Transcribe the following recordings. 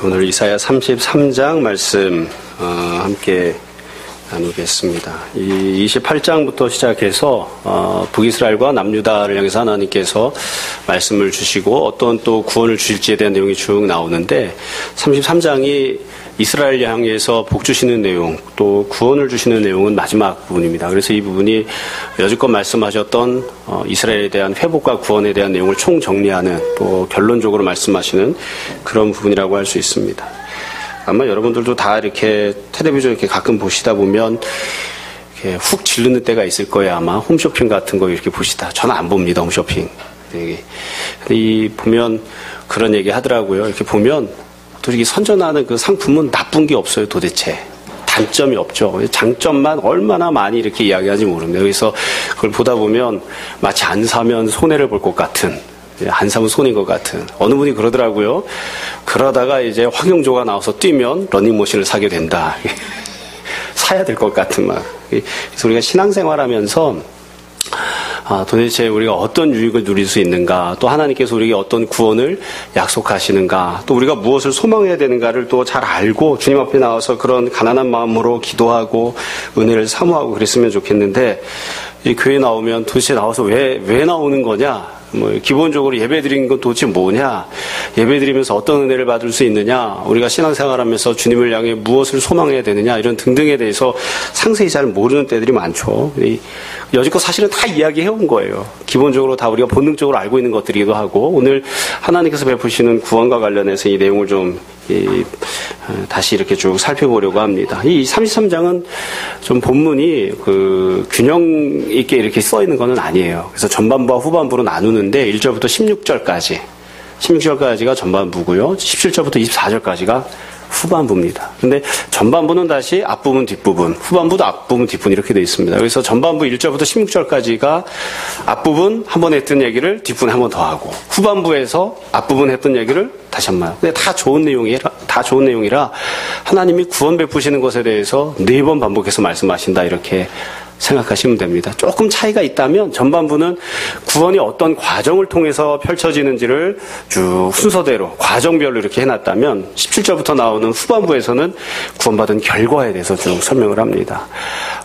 오늘 이사야 33장 말씀 함께 나누겠습니다. 이 28장부터 시작해서 북이스라엘과 남유다를 향해서 하나님께서 말씀을 주시고 어떤 또 구원을 주실지에 대한 내용이 쭉 나오는데 33장이 이스라엘 향해서 복 주시는 내용, 또 구원을 주시는 내용은 마지막 부분입니다. 그래서 이 부분이 여지껏 말씀하셨던 이스라엘에 대한 회복과 구원에 대한 내용을 총정리하는 또 결론적으로 말씀하시는 그런 부분이라고 할 수 있습니다. 아마 여러분들도 다 이렇게 텔레비전 이렇게 가끔 보시다 보면 이렇게 훅 질르는 때가 있을 거예요. 아마 홈쇼핑 같은 거 이렇게 보시다. 저는 안 봅니다. 홈쇼핑. 근데 보면 그런 얘기 하더라고요. 이렇게 보면 또 이렇게 선전하는 그 상품은 나쁜 게 없어요. 도대체. 단점이 없죠. 장점만 얼마나 많이 이렇게 이야기하는지 모릅니다. 그래서 그걸 보다 보면 마치 안 사면 손해를 볼 것 같은, 안 사면 손해인 것 같은. 어느 분이 그러더라고요. 그러다가 이제 황영조가 나와서 뛰면 러닝머신을 사게 된다. 사야 될 것 같은 막. 그래서 우리가 신앙생활 하면서 도대체 우리가 어떤 유익을 누릴 수 있는가, 또 하나님께서 우리에게 어떤 구원을 약속하시는가, 또 우리가 무엇을 소망해야 되는가를 또 잘 알고 주님 앞에 나와서 그런 가난한 마음으로 기도하고 은혜를 사모하고 그랬으면 좋겠는데, 이 교회 나오면 도대체 나와서 왜 나오는 거냐? 기본적으로 예배드리는 건 도대체 뭐냐? 예배드리면서 어떤 은혜를 받을 수 있느냐? 우리가 신앙생활하면서 주님을 향해 무엇을 소망해야 되느냐? 이런 등등에 대해서 상세히 잘 모르는 때들이 많죠. 여지껏 사실은 다 이야기해온 거예요. 기본적으로 다 우리가 본능적으로 알고 있는 것들이기도 하고, 오늘 하나님께서 베푸시는 구원과 관련해서 이 내용을 좀 다시 이렇게 쭉 살펴보려고 합니다. 이 33장은 좀 본문이 균형 있게 이렇게 써 있는 것은 아니에요. 그래서 전반부와 후반부로 나누는데 1절부터 16절까지가 전반부고요. 17절부터 24절까지가 후반부입니다. 근데 전반부는 다시 앞부분, 뒷부분, 후반부도 앞부분, 뒷부분 이렇게 되어 있습니다. 그래서 전반부 1절부터 16절까지가 앞부분 한 번 했던 얘기를 뒷부분에 한 번 더 하고, 후반부에서 앞부분 했던 얘기를 다시 한 번 하고. 근데 다 좋은 내용이라 하나님이 구원 베푸시는 것에 대해서 4번 반복해서 말씀하신다, 이렇게 생각하시면 됩니다. 조금 차이가 있다면 전반부는 구원이 어떤 과정을 통해서 펼쳐지는지를 쭉 순서대로 과정별로 이렇게 해놨다면 17절부터 나오는 후반부에서는 구원받은 결과에 대해서 쭉 설명을 합니다.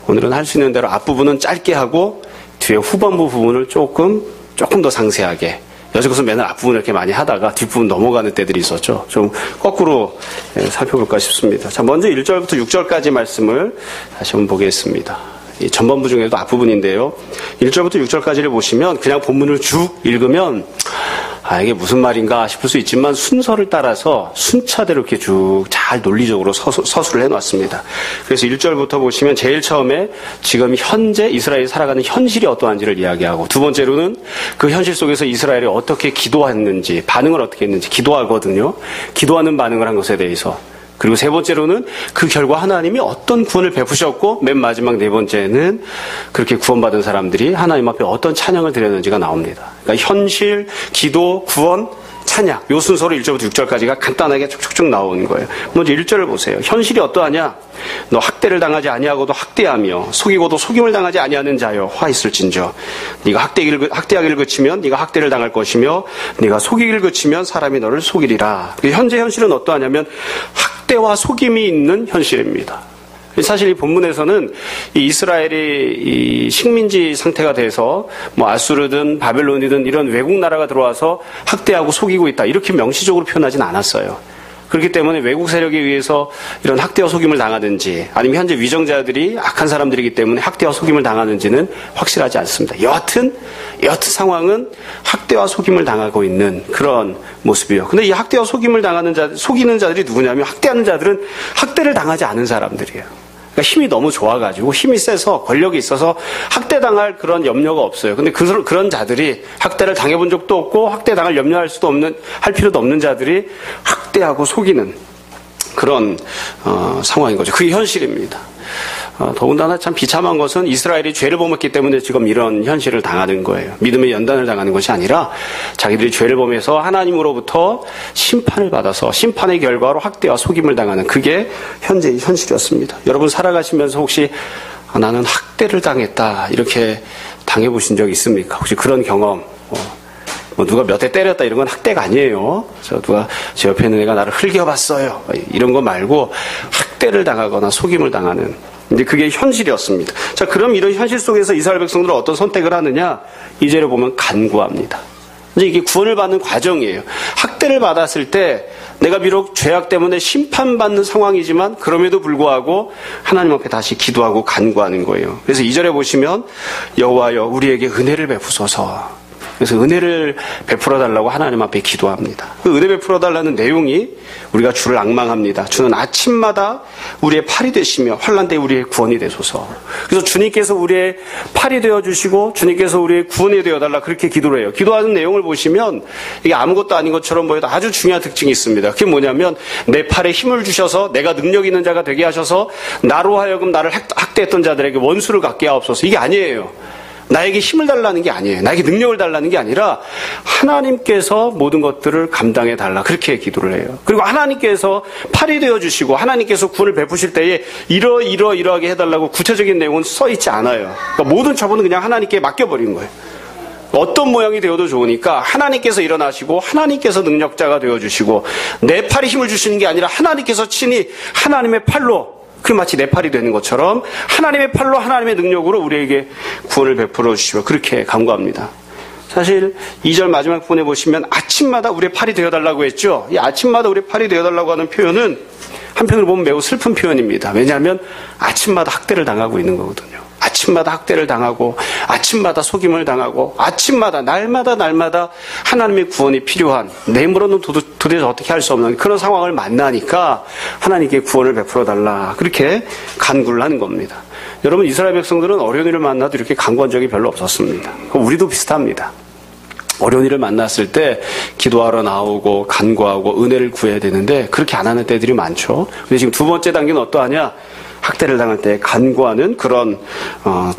오늘은 할 수 있는 대로 앞부분은 짧게 하고 뒤에 후반부 부분을 조금 더 상세하게, 여지껏은 맨날 앞부분을 이렇게 많이 하다가 뒷부분 넘어가는 때들이 있었죠. 좀 거꾸로 살펴볼까 싶습니다. 자, 먼저 1절부터 6절까지 말씀을 다시 한번 보겠습니다. 이 전반부 중에도 앞부분인데요. 1절부터 6절까지를 보시면 그냥 본문을 쭉 읽으면 이게 무슨 말인가 싶을 수 있지만 순서를 따라서 순차대로 이렇게 쭉 잘 논리적으로 서술을 해놨습니다. 그래서 1절부터 보시면 제일 처음에 지금 현재 이스라엘이 살아가는 현실이 어떠한지를 이야기하고, 두 번째로는 그 현실 속에서 이스라엘이 어떻게 기도했는지, 반응을 어떻게 했는지, 기도하거든요. 기도하는 반응을 한 것에 대해서. 그리고 세 번째로는 그 결과 하나님이 어떤 구원을 베푸셨고, 맨 마지막 네 번째는 그렇게 구원받은 사람들이 하나님 앞에 어떤 찬양을 드렸는지가 나옵니다. 그러니까 현실, 기도, 구원, 찬양, 요 순서로 1절부터 6절까지가 간단하게 쭉쭉쭉 나오는 거예요. 먼저 1절을 보세요. 현실이 어떠하냐? 너 학대를 당하지 아니하고도 학대하며 속이고도 속임을 당하지 아니하는 자여 화 있을진저. 네가 학대하기를 그치면 네가 학대를 당할 것이며 네가 속이기를 그치면 사람이 너를 속이리라. 현재 현실은 어떠하냐면 학대와 속임이 있는 현실입니다. 사실 이 본문에서는 이 이스라엘이 이 식민지 상태가 돼서 아수르든 바벨론이든 이런 외국 나라가 들어와서 학대하고 속이고 있다, 이렇게 명시적으로 표현하진 않았어요. 그렇기 때문에 외국 세력에 의해서 이런 학대와 속임을 당하든지, 아니면 현재 위정자들이 악한 사람들이기 때문에 학대와 속임을 당하는지는 확실하지 않습니다. 여하튼 상황은 학대와 속임을 당하고 있는 그런 모습이에요. 근데 이 학대와 속임을 속이는 자들이 누구냐면, 학대하는 자들은 학대를 당하지 않은 사람들이에요. 그러니까 힘이 너무 좋아가지고, 힘이 세서 권력이 있어서 학대당할 그런 염려가 없어요. 근데 그런 자들이 학대를 당해본 적도 없고 학대당할 염려할 수도 없는, 할 필요도 없는 자들이 학대하고 속이는 그런 상황인 거죠. 그게 현실입니다. 더군다나 참 비참한 것은 이스라엘이 죄를 범했기 때문에 지금 이런 현실을 당하는 거예요. 믿음의 연단을 당하는 것이 아니라 자기들이 죄를 범해서 하나님으로부터 심판을 받아서 심판의 결과로 학대와 속임을 당하는, 그게 현재의 현실이었습니다. 여러분 살아가시면서 혹시 나는 학대를 당했다, 이렇게 당해보신 적 있습니까? 혹시 그런 경험 뭐 누가 몇 대 때렸다 이런 건 학대가 아니에요. 누가 제 옆에 있는 애가 나를 흘겨봤어요. 이런 거 말고 학대를 당하거나 속임을 당하는. 이제 그게 현실이었습니다. 자, 그럼 이런 현실 속에서 이스라엘 백성들은 어떤 선택을 하느냐? 2절에 보면 간구합니다. 이제 이게 구원을 받는 과정이에요. 학대를 받았을 때 내가 비록 죄악 때문에 심판받는 상황이지만 그럼에도 불구하고 하나님 앞에 다시 기도하고 간구하는 거예요. 그래서 2절에 보시면 여호와여 우리에게 은혜를 베푸소서. 그래서 은혜를 베풀어 달라고 하나님 앞에 기도합니다. 그 은혜 베풀어 달라는 내용이 우리가 주를 앙망합니다. 주는 아침마다 우리의 팔이 되시며 환난 때 우리의 구원이 되소서. 그래서 주님께서 우리의 팔이 되어주시고 주님께서 우리의 구원이 되어달라 그렇게 기도를 해요. 기도하는 내용을 보시면 이게 아무것도 아닌 것처럼 보여도 아주 중요한 특징이 있습니다. 그게 뭐냐면 내 팔에 힘을 주셔서 내가 능력 있는 자가 되게 하셔서 나로 하여금 나를 학대했던 자들에게 원수를 갖게 하옵소서. 이게 아니에요. 나에게 힘을 달라는 게 아니에요. 나에게 능력을 달라는 게 아니라 하나님께서 모든 것들을 감당해 달라 그렇게 기도를 해요. 그리고 하나님께서 팔이 되어주시고 하나님께서 구원을 베푸실 때에 이러하게 해달라고 구체적인 내용은 써 있지 않아요. 그러니까 모든 처분은 그냥 하나님께 맡겨버린 거예요. 어떤 모양이 되어도 좋으니까 하나님께서 일어나시고 하나님께서 능력자가 되어주시고 내 팔에 힘을 주시는 게 아니라 하나님께서 친히 하나님의 팔로 그 마치 내 팔이 되는 것처럼 하나님의 팔로 하나님의 능력으로 우리에게 구원을 베풀어 주시고 그렇게 간구합니다. 사실 2절 마지막 부분에 보시면 아침마다 우리의 팔이 되어달라고 했죠. 이 아침마다 우리의 팔이 되어달라고 하는 표현은 한편으로 보면 매우 슬픈 표현입니다. 왜냐하면 아침마다 학대를 당하고 있는 거거든요. 아침마다 학대를 당하고 아침마다 속임을 당하고 아침마다 날마다 하나님의 구원이 필요한 내 힘으로는 도대체 어떻게 할 수 없는 그런 상황을 만나니까 하나님께 구원을 베풀어 달라 그렇게 간구를 하는 겁니다. 여러분 이스라엘 백성들은 어려운 일을 만나도 이렇게 간구한 적이 별로 없었습니다. 우리도 비슷합니다. 어려운 일을 만났을 때 기도하러 나오고 간구하고 은혜를 구해야 되는데 그렇게 안 하는 때들이 많죠. 근데 지금 두 번째 단계는 어떠하냐? 학대를 당할 때 간구하는 그런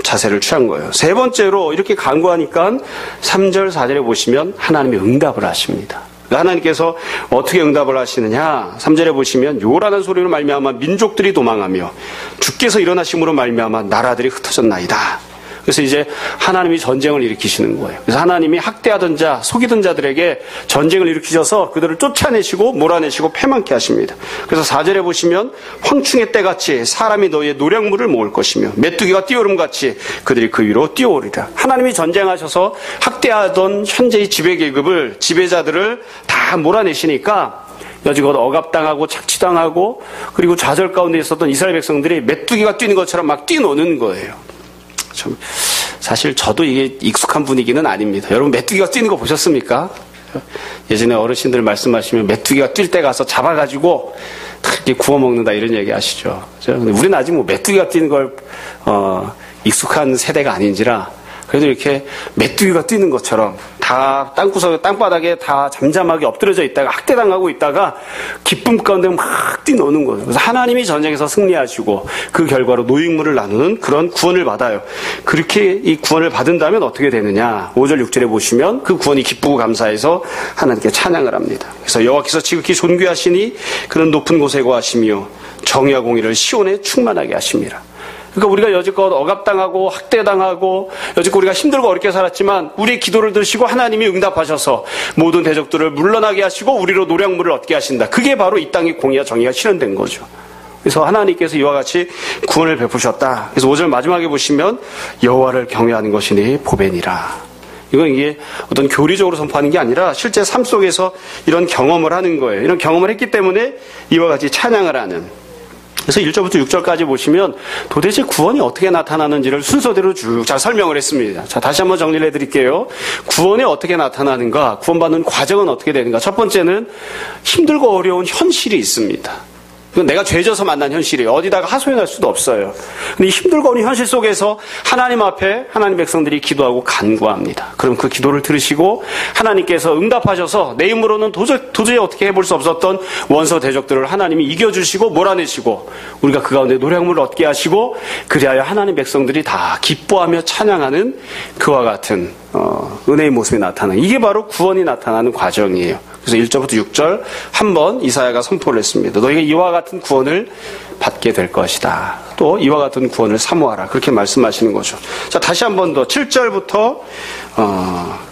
자세를 취한 거예요. 세 번째로 이렇게 간구하니까 3절 4절에 보시면 하나님이 응답을 하십니다. 하나님께서 어떻게 응답을 하시느냐? 3절에 보시면 요란한 소리로 말미암아 민족들이 도망하며 주께서 일어나심으로 말미암아 나라들이 흩어졌나이다. 그래서 이제 하나님이 전쟁을 일으키시는 거예요. 그래서 하나님이 학대하던 자, 속이던 자들에게 전쟁을 일으키셔서 그들을 쫓아내시고 몰아내시고 패망케 하십니다. 그래서 4절에 보시면 황충의 때같이 사람이 너희의 노량물을 모을 것이며 메뚜기가 뛰어오름같이 그들이 그 위로 뛰어오리라. 하나님이 전쟁하셔서 학대하던 현재의 지배계급을 지배자들을 다 몰아내시니까 여지껏 억압당하고 착취당하고 그리고 좌절 가운데 있었던 이스라엘 백성들이 메뚜기가 뛰는 것처럼 막 뛰노는 거예요. 사실 저도 이게 익숙한 분위기는 아닙니다. 여러분 메뚜기가 뛰는 거 보셨습니까? 예전에 어르신들 말씀하시면 메뚜기가 뛸 때 가서 잡아가지고 이렇게 구워 먹는다 이런 얘기 아시죠? 근데 우리는 아직 뭐 메뚜기가 뛰는 걸 익숙한 세대가 아닌지라 그래도 이렇게 메뚜기가 뛰는 것처럼 다 땅바닥에 다 잠잠하게 엎드려져 있다가 학대당하고 있다가 기쁨 가운데 막 뛰노는 거예요. 그래서 하나님이 전쟁에서 승리하시고 그 결과로 노획물을 나누는 그런 구원을 받아요. 그렇게 이 구원을 받은다면 어떻게 되느냐? 5절 6절에 보시면 그 구원이 기쁘고 감사해서 하나님께 찬양을 합니다. 그래서 여호와께서 지극히 존귀하시니 그는 높은 곳에 거하시며 정의와 공의를 시온에 충만하게 하심이라. 그러니까 우리가 여지껏 억압당하고 학대당하고 여지껏 우리가 힘들고 어렵게 살았지만 우리의 기도를 들으시고 하나님이 응답하셔서 모든 대적들을 물러나게 하시고 우리로 노량물을 얻게 하신다. 그게 바로 이 땅의 공의와 정의가 실현된 거죠. 그래서 하나님께서 이와 같이 구원을 베푸셨다. 그래서 5절 마지막에 보시면 여호와를 경외하는 것이 네 보배니라. 이건 이게 어떤 교리적으로 선포하는 게 아니라 실제 삶 속에서 이런 경험을 하는 거예요. 이런 경험을 했기 때문에 이와 같이 찬양을 하는. 그래서 1절부터 6절까지 보시면 도대체 구원이 어떻게 나타나는지를 순서대로 쭉 잘 설명을 했습니다. 자, 다시 한번 정리를 해드릴게요. 구원이 어떻게 나타나는가, 구원받는 과정은 어떻게 되는가. 첫 번째는 힘들고 어려운 현실이 있습니다. 이건 내가 죄져서 만난 현실이에요. 어디다가 하소연할 수도 없어요. 근데 이 힘들고 어려운 현실 속에서 하나님 앞에 하나님 백성들이 기도하고 간구합니다. 그럼 그 기도를 들으시고 하나님께서 응답하셔서 내 힘으로는 도저히 어떻게 해볼 수 없었던 원수 대적들을 하나님이 이겨주시고 몰아내시고 우리가 그 가운데 노량물을 얻게 하시고 그리하여 하나님 백성들이 다 기뻐하며 찬양하는 그와 같은 은혜의 모습이 나타나는 이게 바로 구원이 나타나는 과정이에요. 그래서 1절부터 6절 한 번 이사야가 선포를 했습니다. 너희가 이와 같은 구원을 받게 될 것이다. 또 이와 같은 구원을 사모하라. 그렇게 말씀하시는 거죠. 자, 다시 한 번 더 7절부터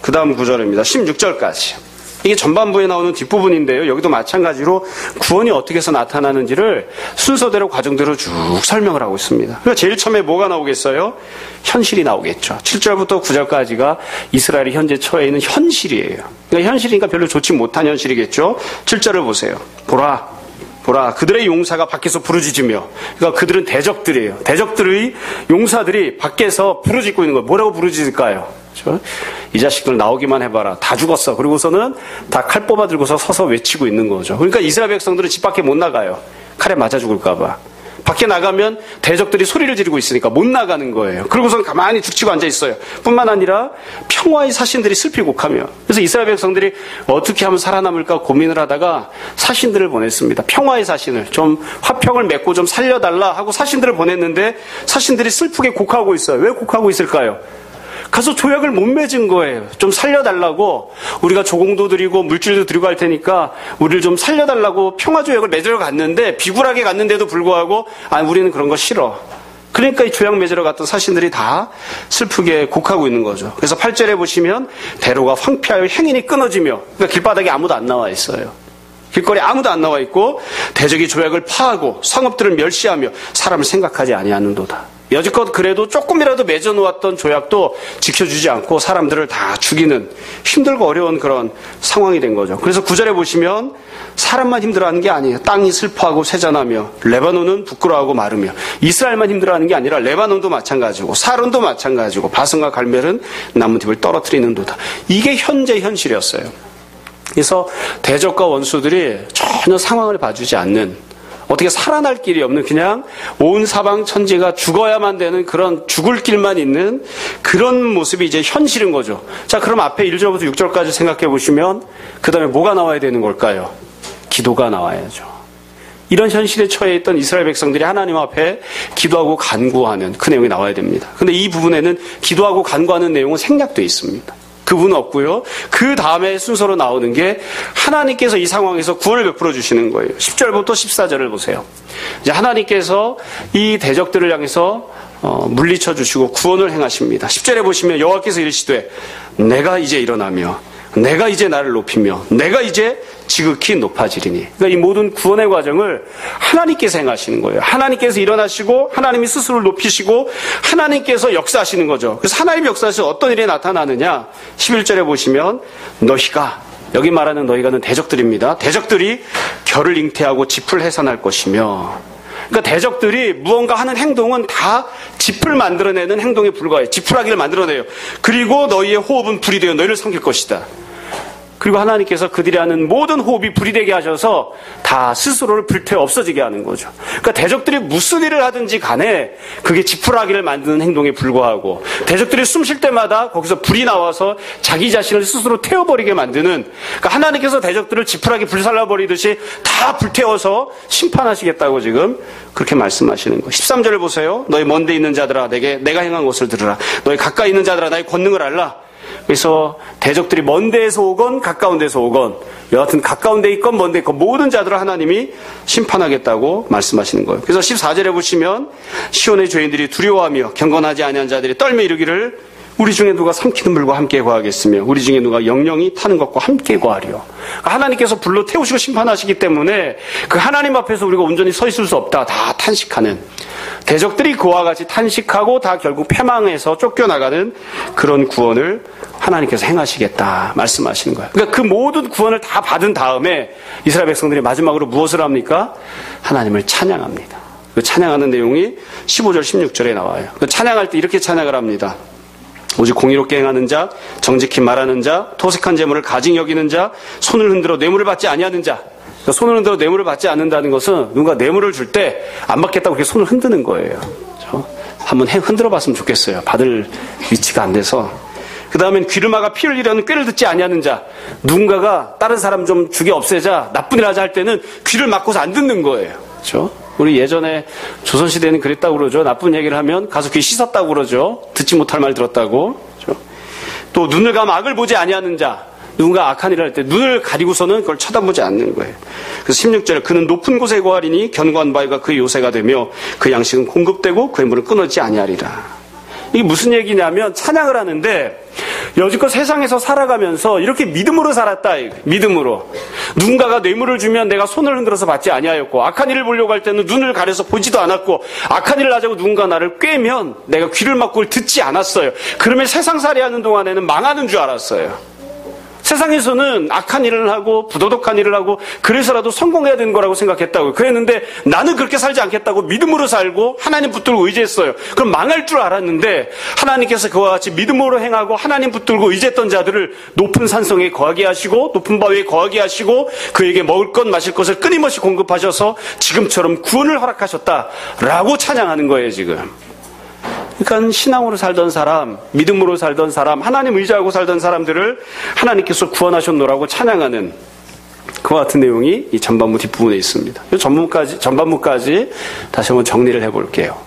그 다음 구절입니다. 16절까지. 이게 전반부에 나오는 뒷부분인데요. 여기도 마찬가지로 구원이 어떻게 해서 나타나는지를 순서대로 과정대로 쭉 설명을 하고 있습니다. 그러니까 제일 처음에 뭐가 나오겠어요? 현실이 나오겠죠. 7절부터 9절까지가 이스라엘이 현재 처해 있는 현실이에요. 그러니까 현실이니까 별로 좋지 못한 현실이겠죠. 7절을 보세요. 보라 그들의 용사가 밖에서 부르짖으며, 그러니까 그들은 대적들이에요. 대적들의 용사들이 밖에서 부르짖고 있는 거예요. 뭐라고 부르짖을까요? 그렇죠? 이 자식들 나오기만 해봐라. 다 죽었어. 그리고서는 다 칼 뽑아 들고서 서서 외치고 있는 거죠. 그러니까 이스라엘 백성들은 집 밖에 못 나가요. 칼에 맞아 죽을까봐. 밖에 나가면 대적들이 소리를 지르고 있으니까 못 나가는 거예요. 그러고선 가만히 죽치고 앉아 있어요. 뿐만 아니라 평화의 사신들이 슬피 곡하며, 그래서 이스라엘 백성들이 어떻게 하면 살아남을까 고민을 하다가 사신들을 보냈습니다. 평화의 사신을, 좀 화평을 맺고 좀 살려달라 하고 사신들을 보냈는데 사신들이 슬프게 곡하고 있어요. 왜 곡하고 있을까요? 가서 조약을 못 맺은 거예요. 좀 살려달라고, 우리가 조공도 드리고 물질도 드리고 할 테니까 우리를 좀 살려달라고 평화조약을 맺으러 갔는데, 비굴하게 갔는데도 불구하고 우리는 그런 거 싫어. 그러니까 이 조약 맺으러 갔던 사신들이 다 슬프게 곡하고 있는 거죠. 그래서 8절에 보시면 대로가 황폐하여 행인이 끊어지며, 그러니까 길바닥에 아무도 안 나와 있어요. 길거리에 아무도 안 나와 있고 대적이 조약을 파하고 성읍들을 멸시하며 사람을 생각하지 아니하는도다. 여지껏 그래도 조금이라도 맺어놓았던 조약도 지켜주지 않고 사람들을 다 죽이는 힘들고 어려운 그런 상황이 된 거죠. 그래서 9절에 보시면 사람만 힘들어하는 게 아니에요. 땅이 슬퍼하고 쇠잔하며 레바논은 부끄러워하고 마르며, 이스라엘만 힘들어하는 게 아니라 레바논도 마찬가지고 사론도 마찬가지고 바산과 갈멜은 나무잎을 떨어뜨리는도다. 이게 현재 현실이었어요. 그래서 대적과 원수들이 전혀 상황을 봐주지 않는, 어떻게 살아날 길이 없는, 그냥 온 사방 천지가 죽어야만 되는 그런 죽을 길만 있는 그런 모습이 이제 현실인 거죠. 자, 그럼 앞에 1절부터 6절까지 생각해 보시면 그 다음에 뭐가 나와야 되는 걸까요? 기도가 나와야죠. 이런 현실에 처해 있던 이스라엘 백성들이 하나님 앞에 기도하고 간구하는 그 내용이 나와야 됩니다. 근데 이 부분에는 기도하고 간구하는 내용은 생략되어 있습니다. 그 부분은 없고요. 그 다음에 순서로 나오는 게 하나님께서 이 상황에서 구원을 베풀어 주시는 거예요. 10절부터 14절을 보세요. 이제 하나님께서 이 대적들을 향해서 물리쳐 주시고 구원을 행하십니다. 10절에 보시면 여호와께서 이르시되 내가 이제 일어나며 내가 이제 나를 높이며 내가 이제 지극히 높아지리니. 그러니까 이 모든 구원의 과정을 하나님께서 행하시는 거예요. 하나님께서 일어나시고 하나님이 스스로를 높이시고 하나님께서 역사하시는 거죠. 그래서 하나님 역사에서 어떤 일이 나타나느냐, 11절에 보시면 너희가, 여기 말하는 너희가는 대적들입니다. 대적들이 결을 잉태하고 짚을 해산할 것이며, 그러니까 대적들이 무언가 하는 행동은 다 짚을 만들어내는 행동에 불과해요. 짚으라기를 만들어내요. 그리고 너희의 호흡은 불이 되어 너희를 삼킬 것이다. 그리고 하나님께서 그들이 하는 모든 호흡이 불이 되게 하셔서 다 스스로를 불태워 없어지게 하는 거죠. 그러니까 대적들이 무슨 일을 하든지 간에 그게 지푸라기를 만드는 행동에 불과하고, 대적들이 숨 쉴 때마다 거기서 불이 나와서 자기 자신을 스스로 태워버리게 만드는, 그러니까 하나님께서 대적들을 지푸라기 불살라버리듯이 다 불태워서 심판하시겠다고 지금 그렇게 말씀하시는 거예요. 13절을 보세요. 너희 먼데 있는 자들아 내가 행한 것을 들으라. 너희 가까이 있는 자들아 나의 권능을 알라. 그래서 대적들이 먼 데에서 오건 가까운 데서 오건, 여하튼 가까운 데 있건 먼 데 있건 모든 자들을 하나님이 심판하겠다고 말씀하시는 거예요. 그래서 14절에 보시면 시온의 죄인들이 두려워하며 경건하지 아니한 자들이 떨며 이르기를 우리 중에 누가 삼키는 불과 함께 거하겠으며 우리 중에 누가 영영이 타는 것과 함께 거하리요. 하나님께서 불로 태우시고 심판하시기 때문에 그 하나님 앞에서 우리가 온전히 서 있을 수 없다, 다 탄식하는, 대적들이 그와 같이 탄식하고 다 결국 패망해서 쫓겨나가는 그런 구원을 하나님께서 행하시겠다 말씀하시는 거예요. 그러니까 그 모든 구원을 다 받은 다음에 이스라엘 백성들이 마지막으로 무엇을 합니까? 하나님을 찬양합니다. 그 찬양하는 내용이 15절 16절에 나와요. 그 찬양할 때 이렇게 찬양을 합니다. 오직 공의롭게 행하는 자, 정직히 말하는 자, 토색한 재물을 가증 여기는 자, 손을 흔들어 뇌물을 받지 아니하는 자. 그러니까 손을 흔들어 뇌물을 받지 않는다는 것은 누군가 뇌물을 줄 때 안 받겠다고 그렇게 손을 흔드는 거예요. 그렇죠? 한번 흔들어 봤으면 좋겠어요. 받을 위치가 안 돼서. 그 다음엔 귀를 막아 피 흘리려는 꾀를 듣지 아니하는 자. 누군가가 다른 사람 좀 죽여 없애자, 나쁜 일 하자 할 때는 귀를 막고서 안 듣는 거예요. 그렇죠? 우리 예전에 조선시대에는 그랬다고 그러죠. 나쁜 얘기를 하면 가서 귀 씻었다고 그러죠. 듣지 못할 말 들었다고. 그렇죠? 또 눈을 감아 악을 보지 아니하는 자. 누군가 악한 일을 할 때 눈을 가리고서는 그걸 쳐다보지 않는 거예요. 그래서 16절, 그는 높은 곳에 거하리니 견고한 바위가 그의 요새가 되며 그 양식은 공급되고 그의 물은 끊어지지 아니하리라. 이게 무슨 얘기냐면 찬양을 하는데 여지껏 세상에서 살아가면서 이렇게 믿음으로 살았다. 믿음으로. 누군가가 뇌물을 주면 내가 손을 흔들어서 받지 아니하였고, 악한 일을 보려고 할 때는 눈을 가려서 보지도 않았고, 악한 일을 하자고 누군가 나를 꿰면 내가 귀를 막고 그걸 듣지 않았어요. 그러면 세상살이 하는 동안에는 망하는 줄 알았어요. 세상에서는 악한 일을 하고 부도덕한 일을 하고 그래서라도 성공해야 되는 거라고 생각했다고요. 그랬는데 나는 그렇게 살지 않겠다고 믿음으로 살고 하나님 붙들고 의지했어요. 그럼 망할 줄 알았는데 하나님께서 그와 같이 믿음으로 행하고 하나님 붙들고 의지했던 자들을 높은 산성에 거하게 하시고 높은 바위에 거하게 하시고 그에게 먹을 것 마실 것을 끊임없이 공급하셔서 지금처럼 구원을 허락하셨다라고 찬양하는 거예요, 지금. 그러니까 신앙으로 살던 사람, 믿음으로 살던 사람, 하나님 의지하고 살던 사람들을 하나님께서 구원하셨노라고 찬양하는 그와 같은 내용이 이 전반부 뒷부분에 있습니다. 이 전반부까지 다시 한번 정리를 해볼게요.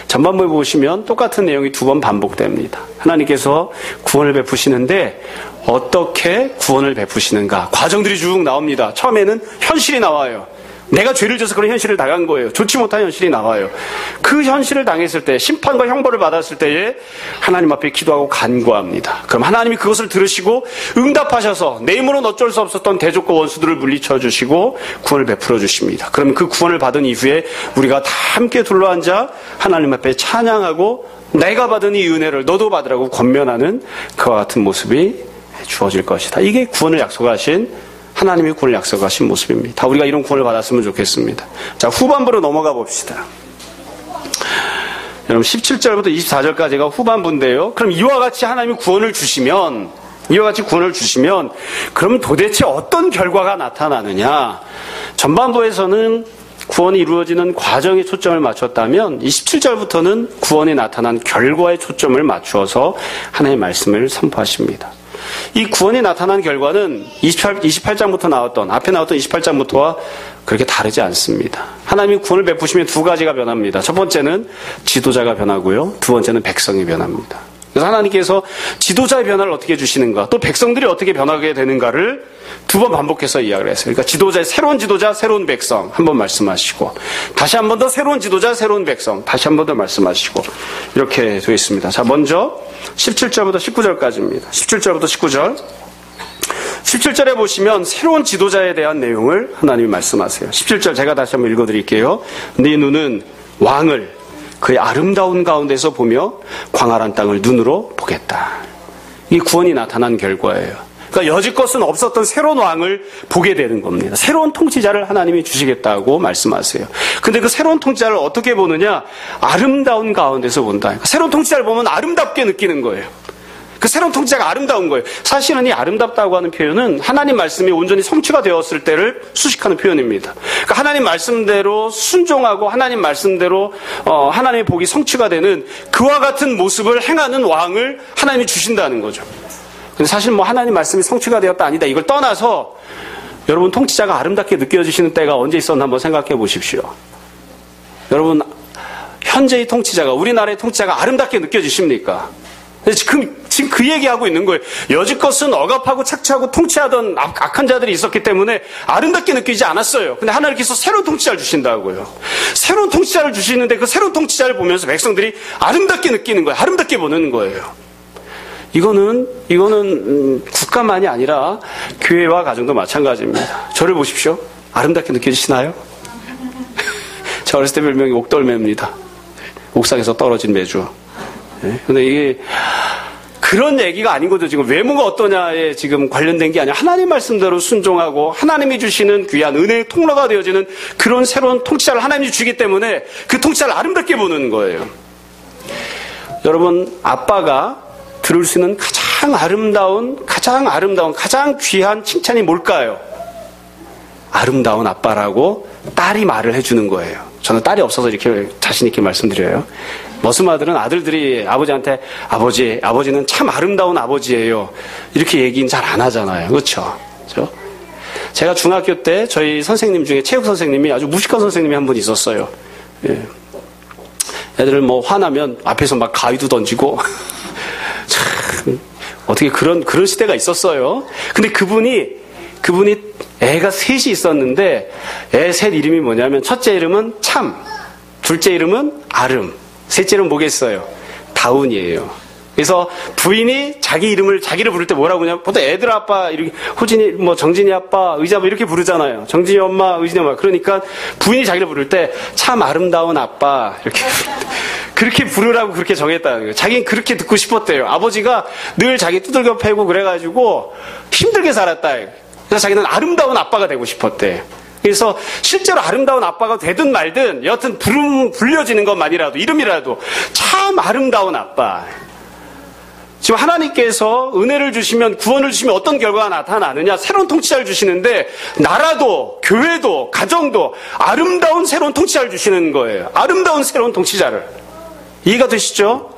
전반부에 보시면 똑같은 내용이 두 번 반복됩니다. 하나님께서 구원을 베푸시는데 어떻게 구원을 베푸시는가? 과정들이 쭉 나옵니다. 처음에는 현실이 나와요. 내가 죄를 져서 그런 현실을 당한 거예요. 좋지 못한 현실이 나와요. 그 현실을 당했을 때, 심판과 형벌을 받았을 때에 하나님 앞에 기도하고 간구합니다. 그럼 하나님이 그것을 들으시고 응답하셔서 내 힘으로는 어쩔 수 없었던 대적과 원수들을 물리쳐 주시고 구원을 베풀어 주십니다. 그러면 그 구원을 받은 이후에 우리가 다 함께 둘러앉아 하나님 앞에 찬양하고 내가 받은 이 은혜를 너도 받으라고 권면하는 그와 같은 모습이 주어질 것이다. 이게 구원을 약속하신 하나님이 구원을 약속하신 모습입니다. 우리가 이런 구원을 받았으면 좋겠습니다. 자, 후반부로 넘어가 봅시다. 여러분 17절부터 24절까지가 후반부인데요. 그럼 이와 같이 하나님이 구원을 주시면 그럼 도대체 어떤 결과가 나타나느냐? 전반부에서는 구원이 이루어지는 과정에 초점을 맞췄다면 27절부터는 구원이 나타난 결과에 초점을 맞추어서 하나님의 말씀을 선포하십니다. 이 구원이 나타난 결과는 28장부터 나왔던, 앞에 나왔던 28장부터와 그렇게 다르지 않습니다. 하나님이 구원을 베푸시면 두 가지가 변합니다. 첫 번째는 지도자가 변하고요. 두 번째는 백성이 변합니다. 그래서 하나님께서 지도자의 변화를 어떻게 주시는가, 또 백성들이 어떻게 변하게 되는가를 두 번 반복해서 이야기를 했어요. 그러니까 지도자의 새로운 지도자, 새로운 백성 한 번 말씀하시고, 다시 한 번 더 새로운 지도자, 새로운 백성 다시 한 번 더 말씀하시고, 이렇게 되어 있습니다. 자, 먼저 17절부터 19절까지입니다. 17절부터 19절. 17절에 보시면 새로운 지도자에 대한 내용을 하나님이 말씀하세요. 17절 제가 다시 한번 읽어드릴게요. 네 눈은 왕을 그의 아름다운 가운데서 보며 광활한 땅을 눈으로 보겠다. 이 구원이 나타난 결과예요. 그러니까 여지껏은 없었던 새로운 왕을 보게 되는 겁니다. 새로운 통치자를 하나님이 주시겠다고 말씀하세요. 근데 그 새로운 통치자를 어떻게 보느냐? 아름다운 가운데서 본다. 그러니까 새로운 통치자를 보면 아름답게 느끼는 거예요. 그 새로운 통치자가 아름다운 거예요. 사실은 이 아름답다고 하는 표현은 하나님 말씀이 온전히 성취가 되었을 때를 수식하는 표현입니다. 그러니까 하나님 말씀대로 순종하고 하나님 말씀대로 하나님의 복이 성취가 되는 그와 같은 모습을 행하는 왕을 하나님이 주신다는 거죠. 근데 사실 하나님 말씀이 성취가 되었다 아니다 이걸 떠나서 여러분 통치자가 아름답게 느껴지시는 때가 언제 있었나 한번 생각해 보십시오. 여러분 현재의 통치자가, 우리나라의 통치자가 아름답게 느껴지십니까? 지금 그 얘기하고 있는 거예요. 여지껏은 억압하고 착취하고 통치하던 악한 자들이 있었기 때문에 아름답게 느끼지 않았어요. 근데 하나님께서 새로운 통치자를 주신다고요. 새로운 통치자를 주시는데 그 새로운 통치자를 보면서 백성들이 아름답게 느끼는 거예요. 아름답게 보는 거예요. 이거는 국가만이 아니라 교회와 가정도 마찬가지입니다. 저를 보십시오. 아름답게 느껴지시나요? 저 어렸을 때 별명이 옥돌매입니다. 옥상에서 떨어진 매주. 근데 이게 그런 얘기가 아닌 거죠. 지금 외모가 어떠냐에 지금 관련된 게 아니라 하나님 말씀대로 순종하고 하나님이 주시는 귀한 은혜의 통로가 되어지는 그런 새로운 통치자를 하나님이 주기 때문에 그 통치자를 아름답게 보는 거예요. 여러분, 아빠가 들을 수 있는 가장 아름다운, 가장 귀한 칭찬이 뭘까요? 아름다운 아빠라고 딸이 말을 해주는 거예요. 저는 딸이 없어서 이렇게 자신 있게 말씀드려요. 머슴아들은 아들들이 아버지한테 아버지는 참 아름다운 아버지예요. 이렇게 얘기는 잘 안 하잖아요. 그렇죠? 제가 중학교 때 저희 선생님 중에 체육 선생님이 아주 무식한 선생님이 한 분 있었어요. 예. 애들을 화나면 앞에서 막 가위도 던지고 참 어떻게 그런 시대가 있었어요. 근데 그분이 애가 셋이 있었는데 애 셋 이름이 뭐냐면 첫째 이름은 참, 둘째 이름은 아름, 셋째 이름은 뭐겠어요? 다운이에요. 그래서 부인이 자기를 부를 때 뭐라고 하냐면 보통 애들 아빠 이렇게 호진이 뭐 정진이 아빠, 의자 뭐 이렇게 부르잖아요. 정진이 엄마, 의진이 엄마. 그러니까 부인이 자기를 부를 때 참 아름다운 아빠 이렇게 그렇게 부르라고 그렇게 정했다는 거예요. 자기는 그렇게 듣고 싶었대요. 아버지가 늘 자기 두들겨 패고 그래가지고 힘들게 살았다. 그래서 자기는 아름다운 아빠가 되고 싶었대. 그래서 실제로 아름다운 아빠가 되든 말든 여하튼 불려지는 것만이라도 이름이라도 참 아름다운 아빠. 지금 하나님께서 은혜를 주시면 구원을 주시면 어떤 결과가 나타나느냐? 새로운 통치자를 주시는데 나라도 교회도 가정도 아름다운 새로운 통치자를 주시는 거예요. 아름다운 새로운 통치자를. 이해가 되시죠?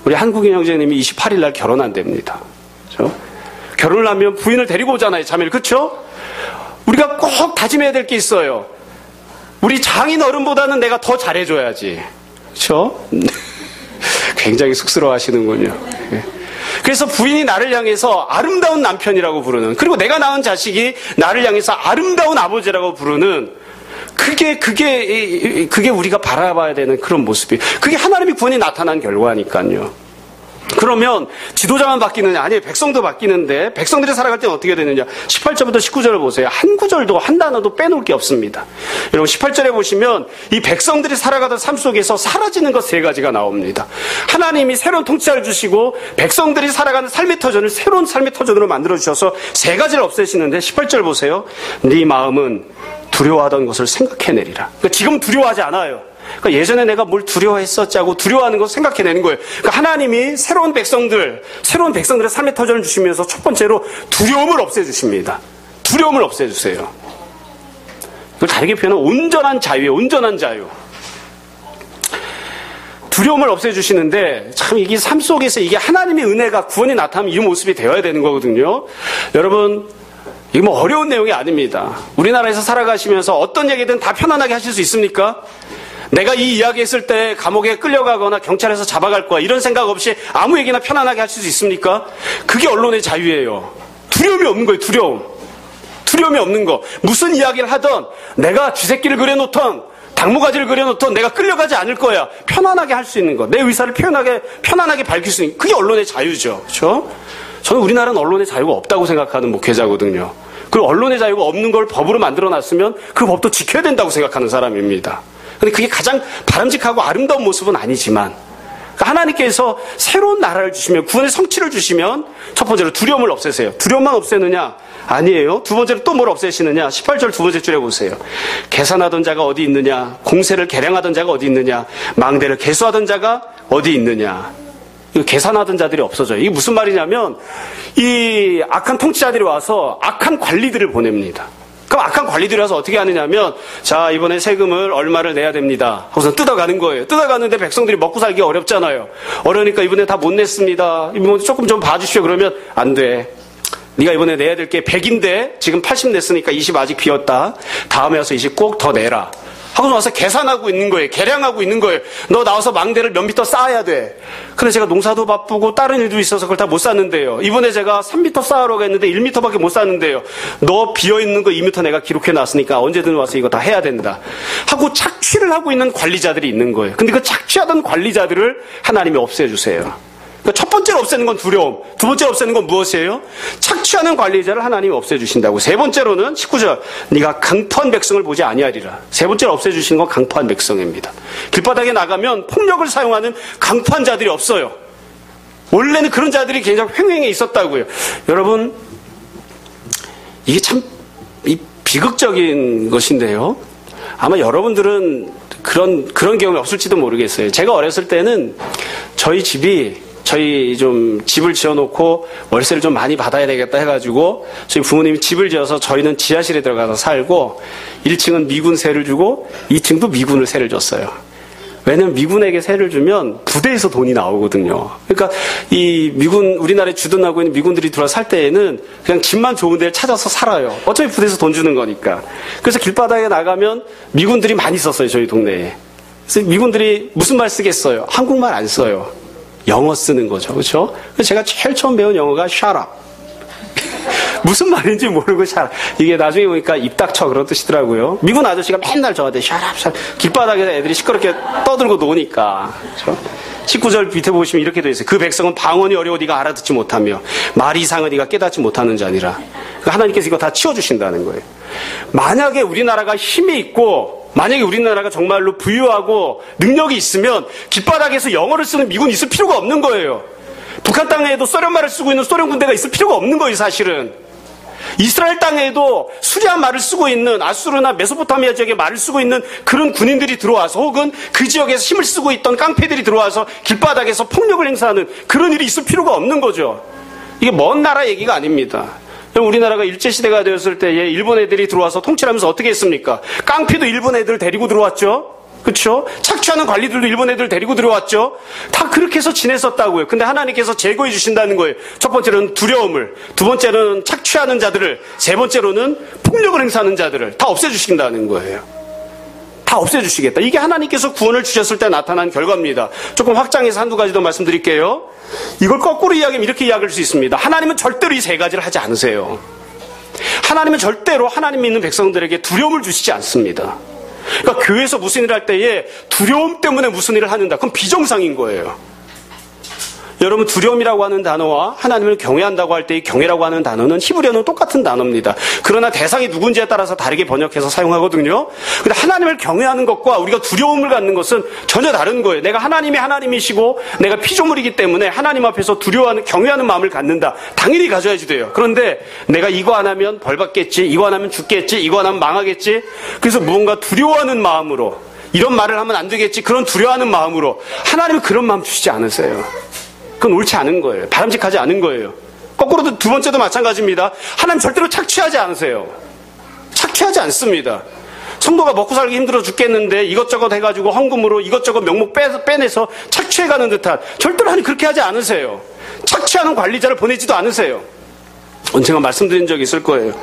우리 한국인 형제님이 28일 날 결혼한답니다. 그렇죠? 결혼을 하면 부인을 데리고 오잖아요. 자매를. 그렇죠? 우리가 꼭 다짐해야 될 게 있어요. 우리 장인 어른보다는 내가 더 잘해줘야지. 그렇죠? 굉장히 쑥스러워하시는군요. 그래서 부인이 나를 향해서 아름다운 남편이라고 부르는, 그리고 내가 낳은 자식이 나를 향해서 아름다운 아버지라고 부르는, 그게 우리가 바라봐야 되는 그런 모습이, 그게 하나님의 구원이 나타난 결과니까요. 그러면 지도자만 바뀌느냐? 아니에요. 백성도 바뀌는데 백성들이 살아갈 때는 어떻게 되느냐? 18절부터 19절을 보세요. 한 구절도 한 단어도 빼놓을 게 없습니다. 여러분 18절에 보시면 이 백성들이 살아가던 삶 속에서 사라지는 것 세 가지가 나옵니다. 하나님이 새로운 통치자를 주시고 백성들이 살아가는 삶의 터전을 새로운 삶의 터전으로 만들어주셔서 세 가지를 없애시는데 18절 보세요. 네 마음은 두려워하던 것을 생각해내리라. 그러니까 지금 두려워하지 않아요. 그러니까 예전에 내가 뭘 두려워했었지 하고 두려워하는 거 생각해내는 거예요. 그러니까 하나님이 새로운 백성들의 삶의 터전을 주시면서 첫 번째로 두려움을 없애주십니다. 두려움을 없애주세요. 이걸 다르게 표현하면 온전한 자유예요. 온전한 자유. 두려움을 없애주시는데 참 이게 삶 속에서 이게 하나님의 은혜가 구원이 나타나면 이 모습이 되어야 되는 거거든요. 여러분 이게 뭐 어려운 내용이 아닙니다. 우리나라에서 살아가시면서 어떤 얘기든 다 편안하게 하실 수 있습니까? 내가 이 이야기 했을 때 감옥에 끌려가거나 경찰에서 잡아갈 거야 이런 생각 없이 아무 얘기나 편안하게 하실 수 있습니까? 그게 언론의 자유예요. 두려움이 없는 거예요. 두려움이 없는 거. 무슨 이야기를 하던 내가 쥐새끼를 그려놓던 당모가지를 그려놓던 내가 끌려가지 않을 거야. 편안하게 할 수 있는 거. 내 의사를 편안하게 밝힐 수 있는 거. 그게 언론의 자유죠. 그렇죠? 저는 우리나라는 언론의 자유가 없다고 생각하는 목회자거든요. 그리고 언론의 자유가 없는 걸 법으로 만들어놨으면 그 법도 지켜야 된다고 생각하는 사람입니다. 근데 그게 가장 바람직하고 아름다운 모습은 아니지만 그러니까 하나님께서 새로운 나라를 주시면 구원의 성취를 주시면 첫 번째로 두려움을 없애세요. 두려움만 없애느냐? 아니에요. 두 번째로 또 뭘 없애시느냐? 18절 두 번째 줄에 보세요. 계산하던 자가 어디 있느냐? 공세를 계량하던 자가 어디 있느냐? 망대를 계수하던 자가 어디 있느냐? 계산하던 자들이 없어져요. 이게 무슨 말이냐면 이 악한 통치자들이 와서 악한 관리들을 보냅니다. 그럼 악한 관리들이 와서 어떻게 하느냐면 자 이번에 세금을 얼마를 내야 됩니다 하고서 뜯어가는 거예요. 뜯어가는데 백성들이 먹고 살기가 어렵잖아요. 어려우니까 이번에 다 못 냈습니다. 이번에 조금 좀 봐주십시오. 그러면 안 돼. 네가 이번에 내야 될 게 100인데 지금 80 냈으니까 20 아직 비었다. 다음에 와서 20 꼭 더 내라. 하고서 와서 계산하고 있는 거예요. 계량하고 있는 거예요. 너 나와서 망대를 몇 미터 쌓아야 돼. 근데 제가 농사도 바쁘고 다른 일도 있어서 그걸 다 못 쌓는데요. 이번에 제가 3미터 쌓으라고 했는데 1미터밖에 못 쌓는데요. 너 비어있는 거 2미터 내가 기록해놨으니까 언제든 와서 이거 다 해야 된다. 하고 착취를 하고 있는 관리자들이 있는 거예요. 근데 그 착취하던 관리자들을 하나님이 없애주세요. 그러니까 첫 번째로 없애는 건 두려움. 두 번째로 없애는 건 무엇이에요? 착취하는 관리자를 하나님이 없애주신다고. 세 번째로는 19절. 네가 강포한 백성을 보지 아니하리라. 세 번째로 없애주시는 건 강포한 백성입니다. 길바닥에 나가면 폭력을 사용하는 강포한 자들이 없어요. 원래는 그런 자들이 굉장히 횡행해 있었다고요. 여러분 이게 참 비극적인 것인데요. 아마 여러분들은 그런 경험이 없을지도 모르겠어요. 제가 어렸을 때는 저희 좀 집을 지어놓고 월세를 좀 많이 받아야 되겠다 해가지고 저희 부모님이 집을 지어서 저희는 지하실에 들어가서 살고 1층은 미군 세를 주고 2층도 미군을 세를 줬어요. 왜냐면 미군에게 세를 주면 부대에서 돈이 나오거든요. 그러니까 우리나라에 주둔하고 있는 미군들이 들어와 살 때에는 그냥 집만 좋은 데를 찾아서 살아요. 어차피 부대에서 돈 주는 거니까. 그래서 길바닥에 나가면 미군들이 많이 있었어요. 저희 동네에. 그래서 미군들이 무슨 말 쓰겠어요? 한국말 안 써요. 영어 쓰는 거죠. 그렇죠? 제가 제일 처음 배운 영어가 shut up. 무슨 말인지 모르고 이게 나중에 보니까 입 닥쳐 그런 뜻이더라고요. 미국 아저씨가 맨날 저한테 shut up, shut up. 길바닥에서 애들이 시끄럽게 떠들고 노니까. 그렇죠? 19절 밑에 보시면 이렇게 되어 있어요. 그 백성은 방언이 어려워 네가 알아듣지 못하며 말이 이상해 네가 깨닫지 못하는 자니라. 그러니까 하나님께서 이거 다 치워주신다는 거예요. 만약에 우리나라가 힘이 있고 만약에 우리나라가 정말로 부유하고 능력이 있으면 길바닥에서 영어를 쓰는 미군이 있을 필요가 없는 거예요. 북한 땅에도 소련말을 쓰고 있는 소련 군대가 있을 필요가 없는 거예요. 사실은 이스라엘 땅에도 수리한 말을 쓰고 있는 아수르나 메소포타미아 지역에 말을 쓰고 있는 그런 군인들이 들어와서 혹은 그 지역에서 힘을 쓰고 있던 깡패들이 들어와서 길바닥에서 폭력을 행사하는 그런 일이 있을 필요가 없는 거죠. 이게 먼 나라 얘기가 아닙니다. 우리나라가 일제시대가 되었을 때에 일본 애들이 들어와서 통치하면서 어떻게 했습니까? 깡패도 일본 애들 데리고 들어왔죠. 그렇죠? 착취하는 관리들도 일본 애들 데리고 들어왔죠. 다 그렇게 해서 지냈었다고요. 근데 하나님께서 제거해 주신다는 거예요. 첫 번째로는 두려움을, 두 번째로는 착취하는 자들을, 세 번째로는 폭력을 행사하는 자들을 다 없애주신다는 거예요. 다 없애주시겠다. 이게 하나님께서 구원을 주셨을 때 나타난 결과입니다. 조금 확장해서 한두 가지 더 말씀드릴게요. 이걸 거꾸로 이야기하면 이렇게 이야기할 수 있습니다. 하나님은 절대로 이 세 가지를 하지 않으세요. 하나님은 절대로 하나님 믿는 백성들에게 두려움을 주시지 않습니다. 그러니까 교회에서 무슨 일을 할 때에 두려움 때문에 무슨 일을 하는다. 그건 비정상인 거예요. 여러분 두려움이라고 하는 단어와 하나님을 경외한다고 할 때의 경외라고 하는 단어는 히브리어는 똑같은 단어입니다. 그러나 대상이 누군지에 따라서 다르게 번역해서 사용하거든요. 근데 하나님을 경외하는 것과 우리가 두려움을 갖는 것은 전혀 다른 거예요. 내가 하나님이 하나님이시고 내가 피조물이기 때문에 하나님 앞에서 두려워하는 경외하는 마음을 갖는다. 당연히 가져야지 돼요. 그런데 내가 이거 안 하면 벌 받겠지, 이거 안 하면 죽겠지, 이거 안 하면 망하겠지. 그래서 무언가 두려워하는 마음으로 이런 말을 하면 안 되겠지. 그런 두려워하는 마음으로 하나님은 그런 마음 주시지 않으세요. 그건 옳지 않은 거예요. 바람직하지 않은 거예요. 거꾸로도 두 번째도 마찬가지입니다. 하나님 절대로 착취하지 않으세요. 착취하지 않습니다. 성도가 먹고 살기 힘들어 죽겠는데 이것저것 해가지고 헌금으로 이것저것 명목 빼내서 착취해가는 듯한, 절대로 하나님 그렇게 하지 않으세요. 착취하는 관리자를 보내지도 않으세요. 언젠가 말씀드린 적이 있을 거예요.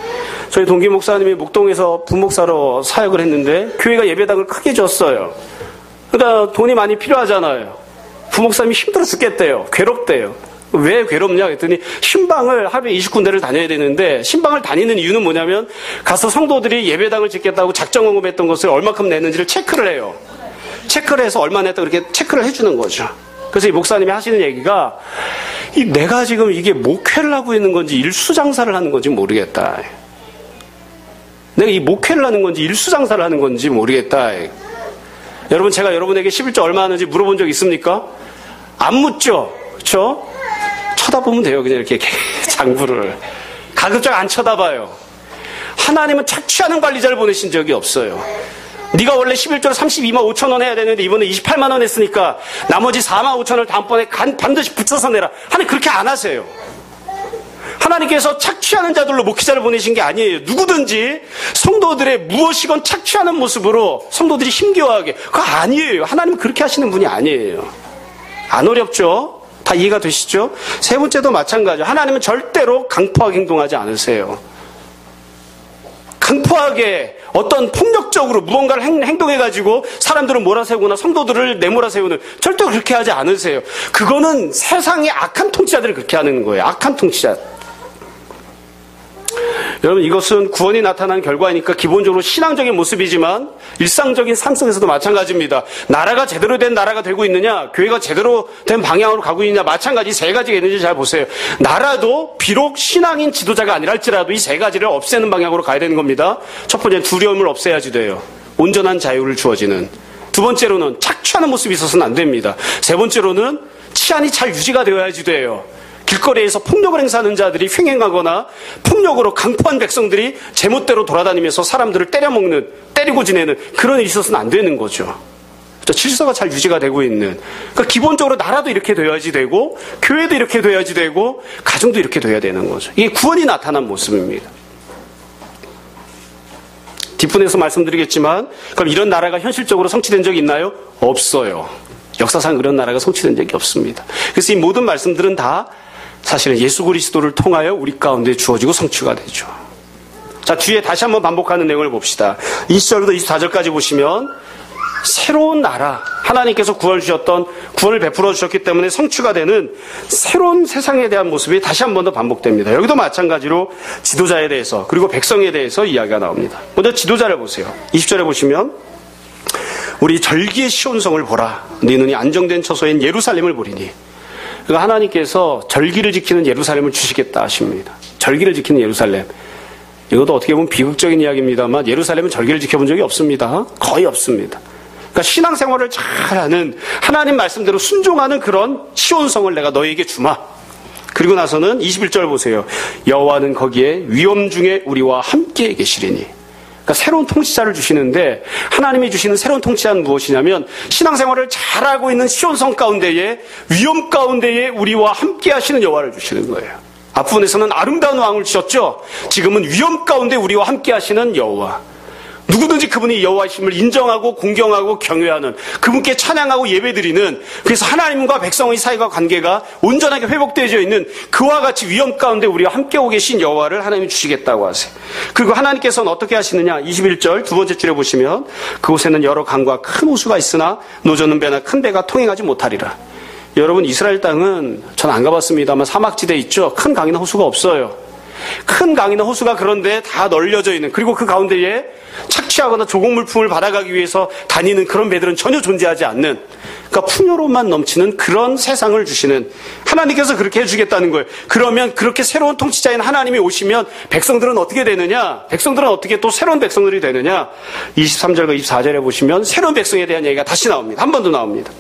저희 동기 목사님이 목동에서 부목사로 사역을 했는데 교회가 예배당을 크게 줬어요. 그러니까 돈이 많이 필요하잖아요. 부목사님이 힘들어 죽겠대요. 괴롭대요. 왜 괴롭냐 그랬더니 신방을 하루에 20군데를 다녀야 되는데 신방을 다니는 이유는 뭐냐면 가서 성도들이 예배당을 짓겠다고 작정헌금했던 것을 얼마큼 냈는지를 체크를 해요. 체크를 해서 얼마 냈다 그렇게 체크를 해주는 거죠. 그래서 이 목사님이 하시는 얘기가 내가 지금 이게 목회를 하고 있는 건지 일수장사를 하는 건지 모르겠다. 내가 이 목회를 하는 건지 일수장사를 하는 건지 모르겠다. 여러분 제가 여러분에게 11조 얼마 하는지 물어본 적 있습니까? 안 묻죠? 그렇죠? 쳐다보면 돼요. 그냥 이렇게 장부를. 가급적 안 쳐다봐요. 하나님은 착취하는 관리자를 보내신 적이 없어요. 네가 원래 11조를 32만 5천 원 해야 되는데 이번에 28만 원 했으니까 나머지 4만 5천 원을 다음번에 반드시 붙여서 내라. 하나님 그렇게 안 하세요. 하나님께서 착취하는 자들로 목회자를 보내신 게 아니에요. 누구든지 성도들의 무엇이건 착취하는 모습으로 성도들이 힘겨워하게. 그거 아니에요. 하나님은 그렇게 하시는 분이 아니에요. 안 어렵죠? 다 이해가 되시죠? 세 번째도 마찬가지죠. 하나님은 절대로 강포하게 행동하지 않으세요. 강포하게 어떤 폭력적으로 무언가를 행동해가지고 사람들을 몰아세우거나 성도들을 내몰아세우는, 절대로 그렇게 하지 않으세요. 그거는 세상의 악한 통치자들을 그렇게 하는 거예요. 악한 통치자. 여러분 이것은 구원이 나타난 결과이니까 기본적으로 신앙적인 모습이지만 일상적인 삶 속에서도 마찬가지입니다. 나라가 제대로 된 나라가 되고 있느냐, 교회가 제대로 된 방향으로 가고 있느냐, 마찬가지 세 가지가 있는지 잘 보세요. 나라도 비록 신앙인 지도자가 아니라 할지라도 이 세 가지를 없애는 방향으로 가야 되는 겁니다. 첫 번째는 두려움을 없애야지 돼요. 온전한 자유를 주어지는. 두 번째로는 착취하는 모습이 있어서는 안 됩니다. 세 번째로는 치안이 잘 유지가 되어야지 돼요. 길거리에서 폭력을 행사하는 자들이 횡행하거나 폭력으로 강포한 백성들이 제멋대로 돌아다니면서 사람들을 때려먹는, 때리고 지내는 그런 일이 있어서는 안 되는 거죠. 질서가 잘 유지가 되고 있는. 그러니까 기본적으로 나라도 이렇게 돼야지 되고 교회도 이렇게 돼야지 되고 가정도 이렇게 돼야 되는 거죠. 이게 구원이 나타난 모습입니다. 뒷분에서 말씀드리겠지만 그럼 이런 나라가 현실적으로 성취된 적이 있나요? 없어요. 역사상 그런 나라가 성취된 적이 없습니다. 그래서 이 모든 말씀들은 다 사실은 예수 그리스도를 통하여 우리 가운데 주어지고 성취가 되죠. 자, 뒤에 다시 한번 반복하는 내용을 봅시다. 20절부터 24절까지 보시면 새로운 나라, 하나님께서 구원을 베풀어 주셨기 때문에 성취가 되는 새로운 세상에 대한 모습이 다시 한 번 더 반복됩니다. 여기도 마찬가지로 지도자에 대해서 그리고 백성에 대해서 이야기가 나옵니다. 먼저 지도자를 보세요. 20절에 보시면 우리 절기의 시온성을 보라. 네 눈이 안정된 처소인 예루살렘을 보리니. 그러니까 하나님께서 절기를 지키는 예루살렘을 주시겠다 하십니다. 절기를 지키는 예루살렘. 이것도 어떻게 보면 비극적인 이야기입니다만 예루살렘은 절기를 지켜본 적이 없습니다. 거의 없습니다. 그러니까 신앙생활을 잘하는 하나님 말씀대로 순종하는 그런 시온성을 내가 너에게 주마. 그리고 나서는 21절 보세요. 여호와는 거기에 위엄 중에 우리와 함께 계시리니. 그러니까 새로운 통치자를 주시는데 하나님이 주시는 새로운 통치자는 무엇이냐면 신앙생활을 잘하고 있는 시온성 가운데에 위엄 가운데에 우리와 함께 하시는 여호와를 주시는 거예요. 앞부분에서는 아름다운 왕을 주셨죠. 지금은 위엄 가운데 우리와 함께 하시는 여호와. 누구든지 그분이 여호와이심을 인정하고 공경하고 경외하는 그분께 찬양하고 예배드리는 그래서 하나님과 백성의 사이와 관계가 온전하게 회복되어져 있는 그와 같이 위엄 가운데 우리와 함께 오고 계신 여호와를 하나님이 주시겠다고 하세요. 그리고 하나님께서는 어떻게 하시느냐 21절 두 번째 줄에 보시면 그곳에는 여러 강과 큰 호수가 있으나 노젓는 배나 큰 배가 통행하지 못하리라. 여러분 이스라엘 땅은 전 안 가봤습니다만 사막지대 있죠. 큰 강이나 호수가 없어요. 큰 강이나 호수가 그런데 다 널려져 있는 그리고 그 가운데에 착취하거나 조공물품을 받아가기 위해서 다니는 그런 배들은 전혀 존재하지 않는 그러니까 풍요로움만 넘치는 그런 세상을 주시는 하나님께서 그렇게 해주겠다는 거예요. 그러면 그렇게 새로운 통치자인 하나님이 오시면 백성들은 어떻게 되느냐? 백성들은 어떻게 또 새로운 백성들이 되느냐? 23절과 24절에 보시면 새로운 백성에 대한 얘기가 다시 나옵니다. 한 번 더 나옵니다.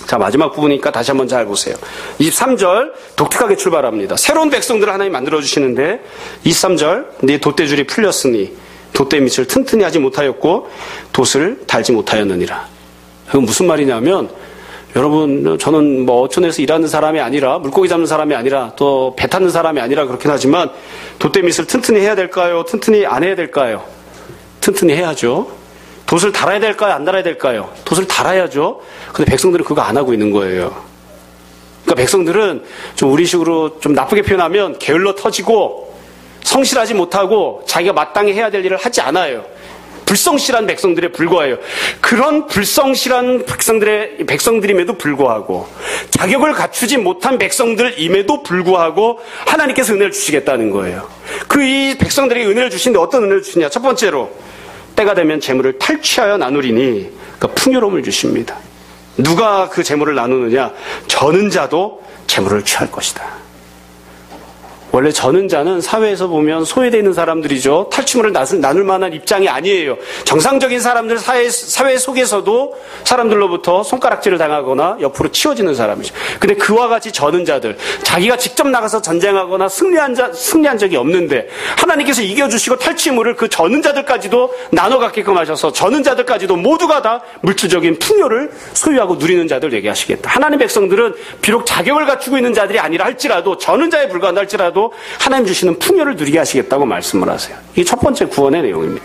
자, 마지막 부분이니까 다시 한번 잘 보세요. 23절 독특하게 출발합니다. 새로운 백성들을 하나님 만들어주시는데 23절 네 돛대줄이 풀렸으니 돛대 밑을 튼튼히 하지 못하였고 돛을 달지 못하였느니라. 이건 무슨 말이냐면 여러분 저는 뭐 어촌에서 일하는 사람이 아니라 물고기 잡는 사람이 아니라 또 배 타는 사람이 아니라 그렇긴 하지만 돛대 밑을 튼튼히 해야 될까요? 튼튼히 안 해야 될까요? 튼튼히 해야죠. 돛을 달아야 될까요? 안 달아야 될까요? 돛을 달아야죠. 근데 백성들은 그거 안 하고 있는 거예요. 그러니까 백성들은 좀 우리식으로 좀 나쁘게 표현하면 게을러 터지고 성실하지 못하고 자기가 마땅히 해야 될 일을 하지 않아요. 불성실한 백성들에 불과해요. 그런 불성실한 백성들임에도 불구하고 자격을 갖추지 못한 백성들임에도 불구하고 하나님께서 은혜를 주시겠다는 거예요. 그 이 백성들에게 은혜를 주시는데 어떤 은혜를 주시냐? 첫 번째로 때가 되면 재물을 탈취하여 나누리니 그러니까 풍요로움을 주십니다. 누가 그 재물을 나누느냐? 저는 자도 재물을 취할 것이다. 원래 저는 자는 사회에서 보면 소외되어 있는 사람들이죠. 탈취물을 나눌 만한 입장이 아니에요. 정상적인 사람들 사회 속에서도 사람들로부터 손가락질을 당하거나 옆으로 치워지는 사람이죠. 근데 그와 같이 저는 자들, 자기가 직접 나가서 전쟁하거나 승리한 적이 없는데 하나님께서 이겨주시고 탈취물을 그 저는 자들까지도 나눠 갖게끔 하셔서 저는 자들까지도 모두가 다 물질적인 풍요를 소유하고 누리는 자들 되게 하시겠다. 하나님 백성들은 비록 자격을 갖추고 있는 자들이 아니라 할지라도 저는 자에 불과한다 할지라도 하나님 주시는 풍요를 누리게 하시겠다고 말씀을 하세요. 이게 첫 번째 구원의 내용입니다.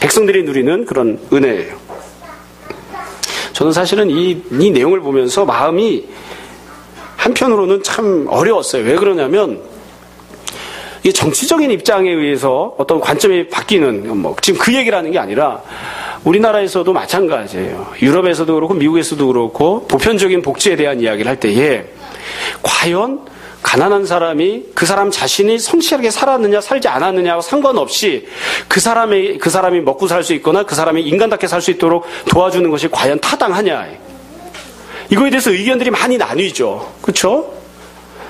백성들이 누리는 그런 은혜예요. 저는 사실은 이 내용을 보면서 마음이 한편으로는 참 어려웠어요. 왜 그러냐면 이 정치적인 입장에 의해서 어떤 관점이 바뀌는 지금 그 얘기를 하는 게 아니라 우리나라에서도 마찬가지예요. 유럽에서도 그렇고 미국에서도 그렇고 보편적인 복지에 대한 이야기를 할 때에 과연 가난한 사람이 그 사람 자신이 성실하게 살았느냐 살지 않았느냐와 상관없이 그 사람이 먹고 살 수 있거나 그 사람이 인간답게 살 수 있도록 도와주는 것이 과연 타당하냐. 이거에 대해서 의견들이 많이 나뉘죠. 그렇죠?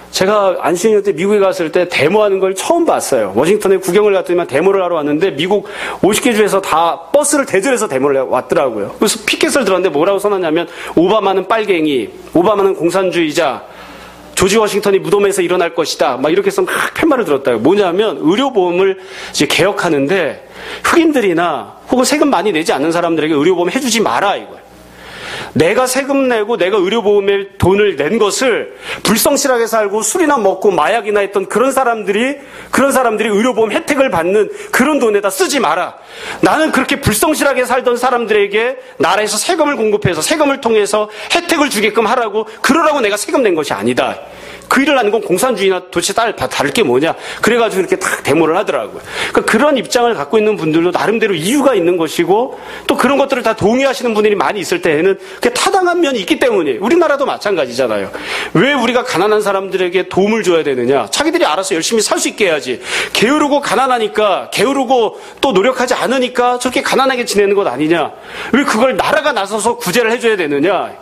제가 안식년 때 미국에 갔을 때 데모하는 걸 처음 봤어요. 워싱턴에 구경을 갔더니만 데모를 하러 왔는데 미국 50개 주에서 다 버스를 대절해서 데모를 왔더라고요. 그래서 피켓을 들었는데 뭐라고 써놨냐면 오바마는 빨갱이, 오바마는 공산주의자, 조지 워싱턴이 무덤에서 일어날 것이다. 막 이렇게 해서 막 팻말을 들었다고. 뭐냐면 의료보험을 이제 개혁하는데 흑인들이나 혹은 세금 많이 내지 않는 사람들에게 의료보험 해주지 마라 이거예요. 내가 세금 내고 내가 의료보험에 돈을 낸 것을 불성실하게 살고 술이나 먹고 마약이나 했던 그런 사람들이 의료보험 혜택을 받는 그런 돈에다 쓰지 마라. 나는 그렇게 불성실하게 살던 사람들에게 나라에서 세금을 공급해서 세금을 통해서 혜택을 주게끔 하라고 그러라고 내가 세금 낸 것이 아니다. 그 일을 하는 건 공산주의나 도대체 다를 게 뭐냐. 그래가지고 이렇게 딱 데모를 하더라고요. 그러니까 그런 입장을 갖고 있는 분들도 나름대로 이유가 있는 것이고 또 그런 것들을 다 동의하시는 분들이 많이 있을 때에는 그게 타당한 면이 있기 때문이에요. 우리나라도 마찬가지잖아요. 왜 우리가 가난한 사람들에게 도움을 줘야 되느냐. 자기들이 알아서 열심히 살 수 있게 해야지. 게으르고 가난하니까 게으르고 또 노력하지 않으니까 저렇게 가난하게 지내는 것 아니냐. 왜 그걸 나라가 나서서 구제를 해줘야 되느냐.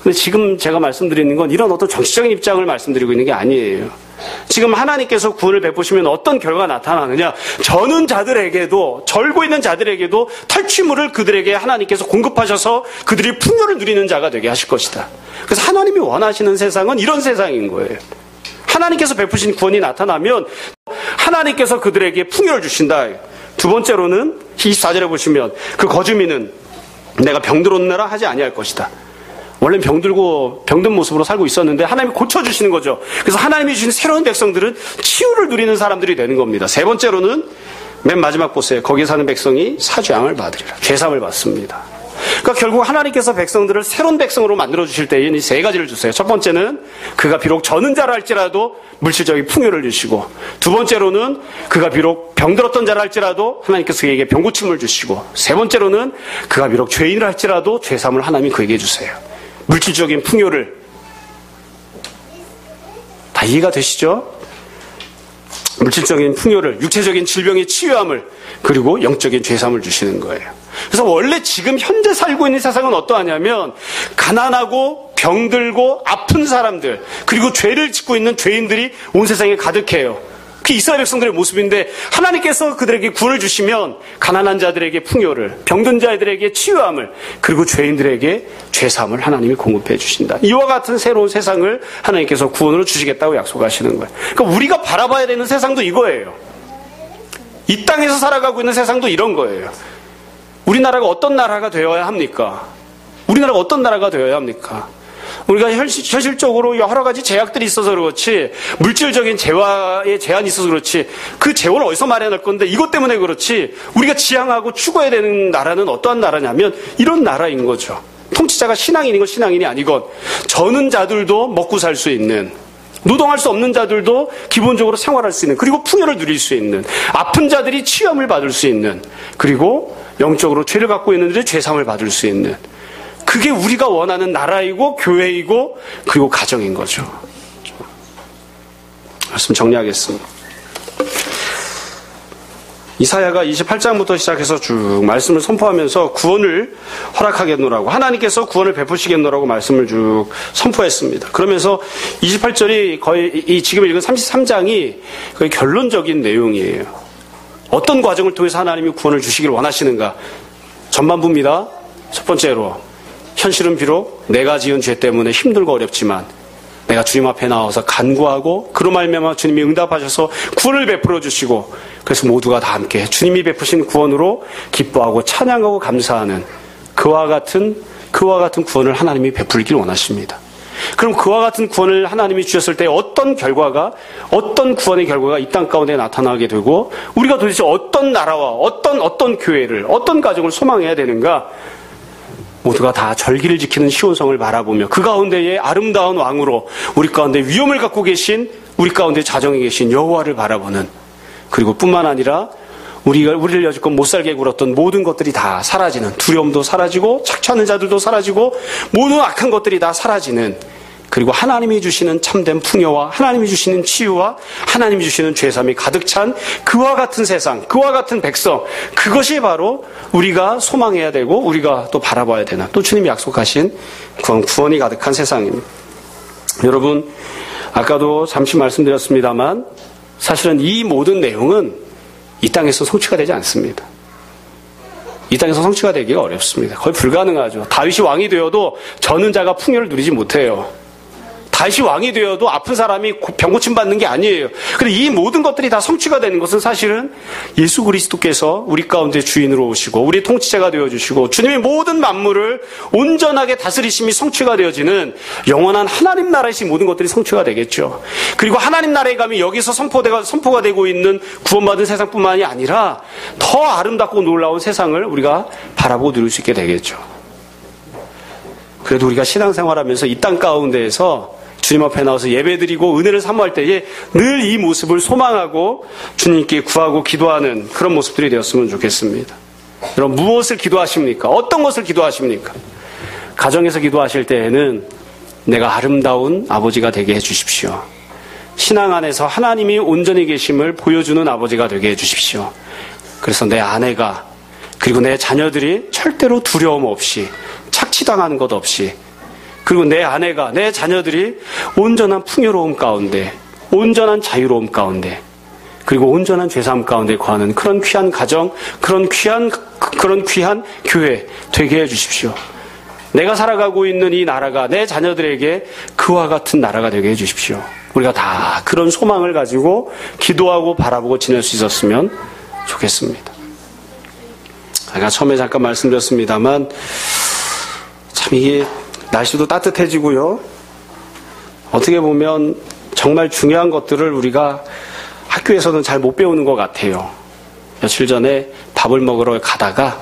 근데 지금 제가 말씀드리는 건 이런 어떤 정치적인 입장을 말씀드리고 있는 게 아니에요. 지금 하나님께서 구원을 베푸시면 어떤 결과가 나타나느냐. 저는 자들에게도, 절고 있는 자들에게도 탈취물을 그들에게 하나님께서 공급하셔서 그들이 풍요를 누리는 자가 되게 하실 것이다. 그래서 하나님이 원하시는 세상은 이런 세상인 거예요. 하나님께서 베푸신 구원이 나타나면 하나님께서 그들에게 풍요를 주신다. 두 번째로는 24절에 보시면 그 거주민은 내가 병들었는 나라 하지 아니할 것이다. 원래 병든 모습으로 살고 있었는데 하나님이 고쳐주시는 거죠. 그래서 하나님이 주신 새로운 백성들은 치유를 누리는 사람들이 되는 겁니다. 세 번째로는 맨 마지막 보세요. 거기에 사는 백성이 사죄함을 받으리라. 죄사함을 받습니다. 그러니까 결국 하나님께서 백성들을 새로운 백성으로 만들어주실 때에는 이 세 가지를 주세요. 첫 번째는 그가 비록 저는 자라 할지라도 물질적인 풍요를 주시고, 두 번째로는 그가 비록 병들었던 자라 할지라도 하나님께서 그에게 병고침을 주시고, 세 번째로는 그가 비록 죄인을 할지라도 죄사함을 하나님이 그에게 주세요. 물질적인 풍요를. 다 이해가 되시죠? 물질적인 풍요를, 육체적인 질병의 치유함을, 그리고 영적인 죄사함을 주시는 거예요. 그래서 원래 지금 현재 살고 있는 세상은 어떠하냐면 가난하고 병들고 아픈 사람들, 그리고 죄를 짓고 있는 죄인들이 온 세상에 가득해요. 그게 이스라엘 백성들의 모습인데 하나님께서 그들에게 구원을 주시면 가난한 자들에게 풍요를, 병든 자들에게 치유함을, 그리고 죄인들에게 죄사함을 하나님이 공급해 주신다. 이와 같은 새로운 세상을 하나님께서 구원으로 주시겠다고 약속하시는 거예요. 그러니까 우리가 바라봐야 되는 세상도 이거예요. 이 땅에서 살아가고 있는 세상도 이런 거예요. 우리나라가 어떤 나라가 되어야 합니까? 우리나라가 어떤 나라가 되어야 합니까? 우리가 현실적으로 여러 가지 제약들이 있어서 그렇지, 물질적인 재화에 제한이 있어서 그렇지, 그 재원을 어디서 마련할 건데 이것 때문에 그렇지, 우리가 지향하고 추구해야 되는 나라는 어떠한 나라냐면 이런 나라인 거죠. 통치자가 신앙인이건 신앙인이 아니건 저는 자들도 먹고 살 수 있는, 노동할 수 없는 자들도 기본적으로 생활할 수 있는, 그리고 풍요를 누릴 수 있는, 아픈 자들이 치유함을 받을 수 있는, 그리고 영적으로 죄를 갖고 있는 자들이 죄사함을 받을 수 있는, 그게 우리가 원하는 나라이고 교회이고 그리고 가정인 거죠. 말씀 정리하겠습니다. 이사야가 28장부터 시작해서 쭉 말씀을 선포하면서 구원을 허락하겠노라고, 하나님께서 구원을 베푸시겠노라고 말씀을 쭉 선포했습니다. 그러면서 28절이 거의 이 지금 읽은 33장이 거의 결론적인 내용이에요. 어떤 과정을 통해서 하나님이 구원을 주시기를 원하시는가? 전반부입니다. 첫 번째로, 현실은 비록 내가 지은 죄 때문에 힘들고 어렵지만 내가 주님 앞에 나와서 간구하고 그로 말미암아 주님이 응답하셔서 구원을 베풀어 주시고, 그래서 모두가 다 함께 주님이 베푸신 구원으로 기뻐하고 찬양하고 감사하는 그와 같은 구원을 하나님이 베풀길 원하십니다. 그럼 그와 같은 구원을 하나님이 주셨을 때 어떤 구원의 결과가 이 땅 가운데 나타나게 되고, 우리가 도대체 어떤 나라와 어떤 교회를, 어떤 가정을 소망해야 되는가? 모두가 다 절기를 지키는 시온성을 바라보며 그 가운데에 아름다운 왕으로 우리 가운데 위엄을 갖고 계신, 우리 가운데 자정에 계신 여호와를 바라보는, 그리고 뿐만 아니라 우리를 여지껏 못살게 굴었던 모든 것들이 다 사라지는, 두려움도 사라지고 착취하는 자들도 사라지고 모든 악한 것들이 다 사라지는, 그리고 하나님이 주시는 참된 풍요와 하나님이 주시는 치유와 하나님이 주시는 죄사함이 가득 찬 그와 같은 세상, 그와 같은 백성, 그것이 바로 우리가 소망해야 되고 우리가 또 바라봐야 되는, 또 주님이 약속하신 구원이 가득한 세상입니다. 여러분, 아까도 잠시 말씀드렸습니다만 사실은 이 모든 내용은 이 땅에서 성취가 되지 않습니다. 이 땅에서 성취가 되기가 어렵습니다. 거의 불가능하죠. 다윗이 왕이 되어도 저는 자가 풍요를 누리지 못해요. 다윗이 왕이 되어도 아픈 사람이 병고침 받는 게 아니에요. 그런데 이 모든 것들이 다 성취가 되는 것은 사실은 예수 그리스도께서 우리 가운데 주인으로 오시고 우리 통치자가 되어주시고 주님의 모든 만물을 온전하게 다스리심이 성취가 되어지는 영원한 하나님 나라이신 모든 것들이 성취가 되겠죠. 그리고 하나님 나라에 가면 여기서 선포가 되고 있는 구원받은 세상뿐만이 아니라 더 아름답고 놀라운 세상을 우리가 바라보고 누릴 수 있게 되겠죠. 그래도 우리가 신앙생활하면서 이 땅 가운데에서 주님 앞에 나와서 예배드리고 은혜를 사모할 때에 늘 이 모습을 소망하고 주님께 구하고 기도하는 그런 모습들이 되었으면 좋겠습니다. 여러분, 무엇을 기도하십니까? 어떤 것을 기도하십니까? 가정에서 기도하실 때에는 내가 아름다운 아버지가 되게 해주십시오. 신앙 안에서 하나님이 온전히 계심을 보여주는 아버지가 되게 해주십시오. 그래서 내 아내가 그리고 내 자녀들이 절대로 두려움 없이 착취당하는 것 없이 그리고 내 아내가 내 자녀들이 온전한 풍요로움 가운데 온전한 자유로움 가운데 그리고 온전한 죄사함 가운데 거하는 그런 귀한 가정 그런 귀한 교회 되게 해주십시오. 내가 살아가고 있는 이 나라가 내 자녀들에게 그와 같은 나라가 되게 해주십시오. 우리가 다 그런 소망을 가지고 기도하고 바라보고 지낼 수 있었으면 좋겠습니다. 제가 처음에 잠깐 말씀드렸습니다만 참 이게 날씨도 따뜻해지고요. 어떻게 보면 정말 중요한 것들을 우리가 학교에서는 잘 못 배우는 것 같아요. 며칠 전에 밥을 먹으러 가다가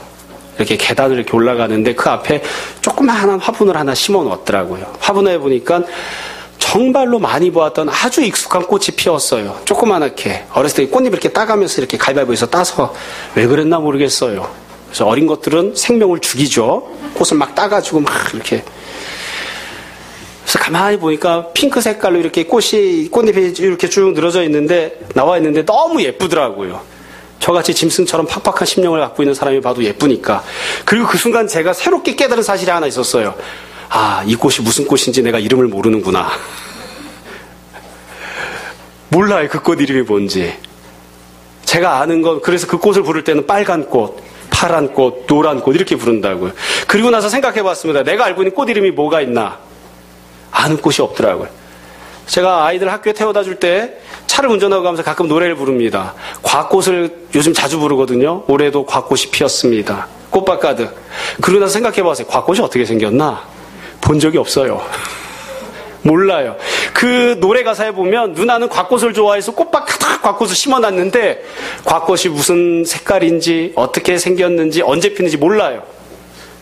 이렇게 계단을 이렇게 올라가는데 그 앞에 조그마한 화분을 하나 심어 놓았더라고요. 화분에 보니까 정말로 많이 보았던 아주 익숙한 꽃이 피었어요. 조그만하게. 어렸을 때 꽃잎을 이렇게 따가면서 이렇게 가위바위보에서 따서 왜 그랬나 모르겠어요. 그래서 어린 것들은 생명을 죽이죠. 꽃을 막 따가지고 막 이렇게. 그래서 가만히 보니까 핑크 색깔로 이렇게 꽃잎이 이렇게 쭉 늘어져 있는데, 나와 있는데 너무 예쁘더라고요. 저같이 짐승처럼 팍팍한 심령을 갖고 있는 사람이 봐도 예쁘니까. 그리고 그 순간 제가 새롭게 깨달은 사실이 하나 있었어요. 아, 이 꽃이 무슨 꽃인지 내가 이름을 모르는구나. 몰라요, 그 꽃 이름이 뭔지. 제가 아는 건, 그래서 그 꽃을 부를 때는 빨간 꽃, 파란 꽃, 노란 꽃 이렇게 부른다고요. 그리고 나서 생각해 봤습니다. 내가 알고 있는 꽃 이름이 뭐가 있나? 아는 꽃이 없더라고요. 제가 아이들 학교에 태워다 줄 때 차를 운전하고 가면서 가끔 노래를 부릅니다. 곽꽃을 요즘 자주 부르거든요. 올해도 곽꽃이 피었습니다. 꽃밭 가득. 그러고 나서 생각해 봤어요. 곽꽃이 어떻게 생겼나? 본 적이 없어요. 몰라요. 그 노래 가사에 보면 누나는 곽꽃을 좋아해서 꽃밭 가득 곽꽃을 심어놨는데 곽꽃이 무슨 색깔인지 어떻게 생겼는지 언제 피는지 몰라요.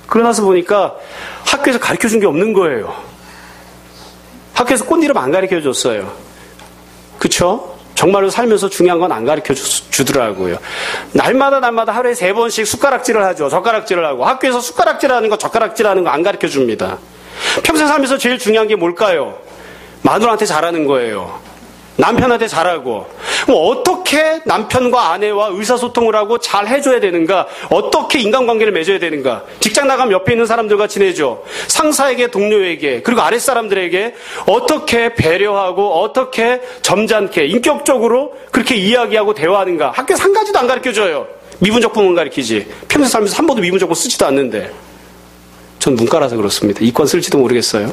그러고 나서 보니까 학교에서 가르쳐준 게 없는 거예요. 학교에서 꽃 이름 안 가르쳐줬어요. 그쵸? 정말로 살면서 중요한 건 안 가르쳐주더라고요. 날마다 하루에 3번씩 숟가락질을 하죠. 젓가락질을 하고. 학교에서 숟가락질하는 거 젓가락질하는 거 안 가르쳐줍니다. 평생 살면서 제일 중요한 게 뭘까요? 마누라한테 잘하는 거예요. 남편한테 잘하고. 그럼 어떻게 남편과 아내와 의사소통을 하고 잘 해줘야 되는가? 어떻게 인간관계를 맺어야 되는가? 직장 나가면 옆에 있는 사람들과 지내죠. 상사에게, 동료에게, 그리고 아랫사람들에게 어떻게 배려하고 어떻게 점잖게 인격적으로 그렇게 이야기하고 대화하는가? 학교에서 한 가지도 안 가르쳐줘요. 미분적분만 가르치지. 평생 살면서 한 번도 미분적분 쓰지도 않는데. 전 문과라서 그렇습니다. 이과 쓸지도 모르겠어요.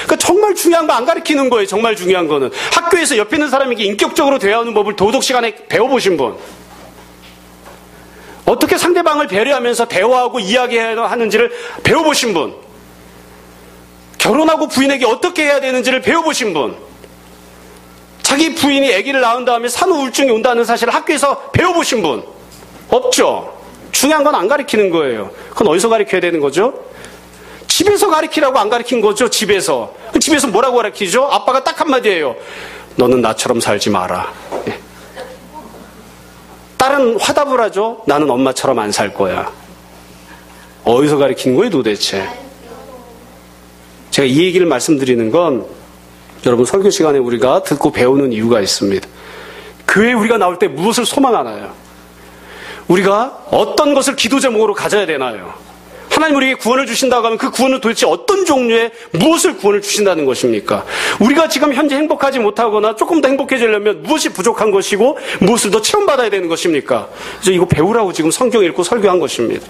그러니까 정말 중요한 거 안 가르치는 거예요. 정말 중요한 거는. 학교에서 옆에 있는 사람에게 인격적으로 대화하는 법을 도덕 시간에 배워보신 분. 어떻게 상대방을 배려하면서 대화하고 이야기해야 하는지를 배워보신 분. 결혼하고 부인에게 어떻게 해야 되는지를 배워보신 분. 자기 부인이 아기를 낳은 다음에 산후우울증이 온다는 사실을 학교에서 배워보신 분. 없죠. 중요한 건 안 가르치는 거예요. 그건 어디서 가르쳐야 되는 거죠? 집에서 가르치라고 안 가르친 거죠. 집에서. 집에서 뭐라고 가르치죠? 아빠가 딱 한마디예요. 너는 나처럼 살지 마라. 예. 딸은 화답을 하죠. 나는 엄마처럼 안 살 거야. 어디서 가르친 거예요 도대체? 제가 이 얘기를 말씀드리는 건 여러분 설교 시간에 우리가 듣고 배우는 이유가 있습니다. 교회에 우리가 나올 때 무엇을 소망하나요? 우리가 어떤 것을 기도 제목으로 가져야 되나요? 하나님 우리에게 구원을 주신다고 하면 그 구원은 도대체 어떤 종류의 무엇을 구원을 주신다는 것입니까? 우리가 지금 현재 행복하지 못하거나 조금 더 행복해지려면 무엇이 부족한 것이고 무엇을 더 체험받아야 되는 것입니까? 그래서 이거 배우라고 지금 성경 읽고 설교한 것입니다.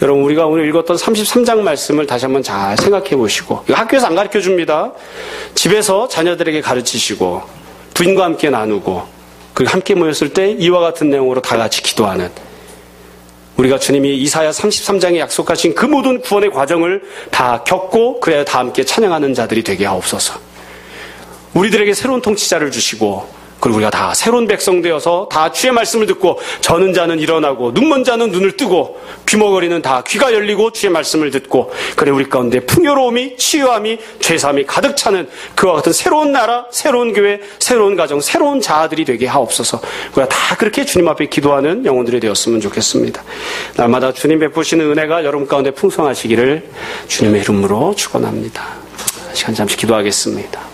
여러분 우리가 오늘 읽었던 33장 말씀을 다시 한번 잘 생각해 보시고 이거 학교에서 안 가르쳐 줍니다. 집에서 자녀들에게 가르치시고 부인과 함께 나누고 그리고 함께 모였을 때 이와 같은 내용으로 다 같이 기도하는 우리가 주님이 이사야 33장에 약속하신 그 모든 구원의 과정을 다 겪고 그래야 다 함께 찬양하는 자들이 되게 하옵소서. 우리들에게 새로운 통치자를 주시고 그리고 우리가 다 새로운 백성 되어서 다 주의 말씀을 듣고 저는 자는 일어나고 눈먼 자는 눈을 뜨고 귀머거리는 다 귀가 열리고 주의 말씀을 듣고 그래 우리 가운데 풍요로움이 치유함이 죄사함이 가득 차는 그와 같은 새로운 나라, 새로운 교회, 새로운 가정, 새로운 자아들이 되게 하옵소서. 우리가 다 그렇게 주님 앞에 기도하는 영혼들이 되었으면 좋겠습니다. 날마다 주님 베푸시는 은혜가 여러분 가운데 풍성하시기를 주님의 이름으로 축원합니다. 시간 잠시 기도하겠습니다.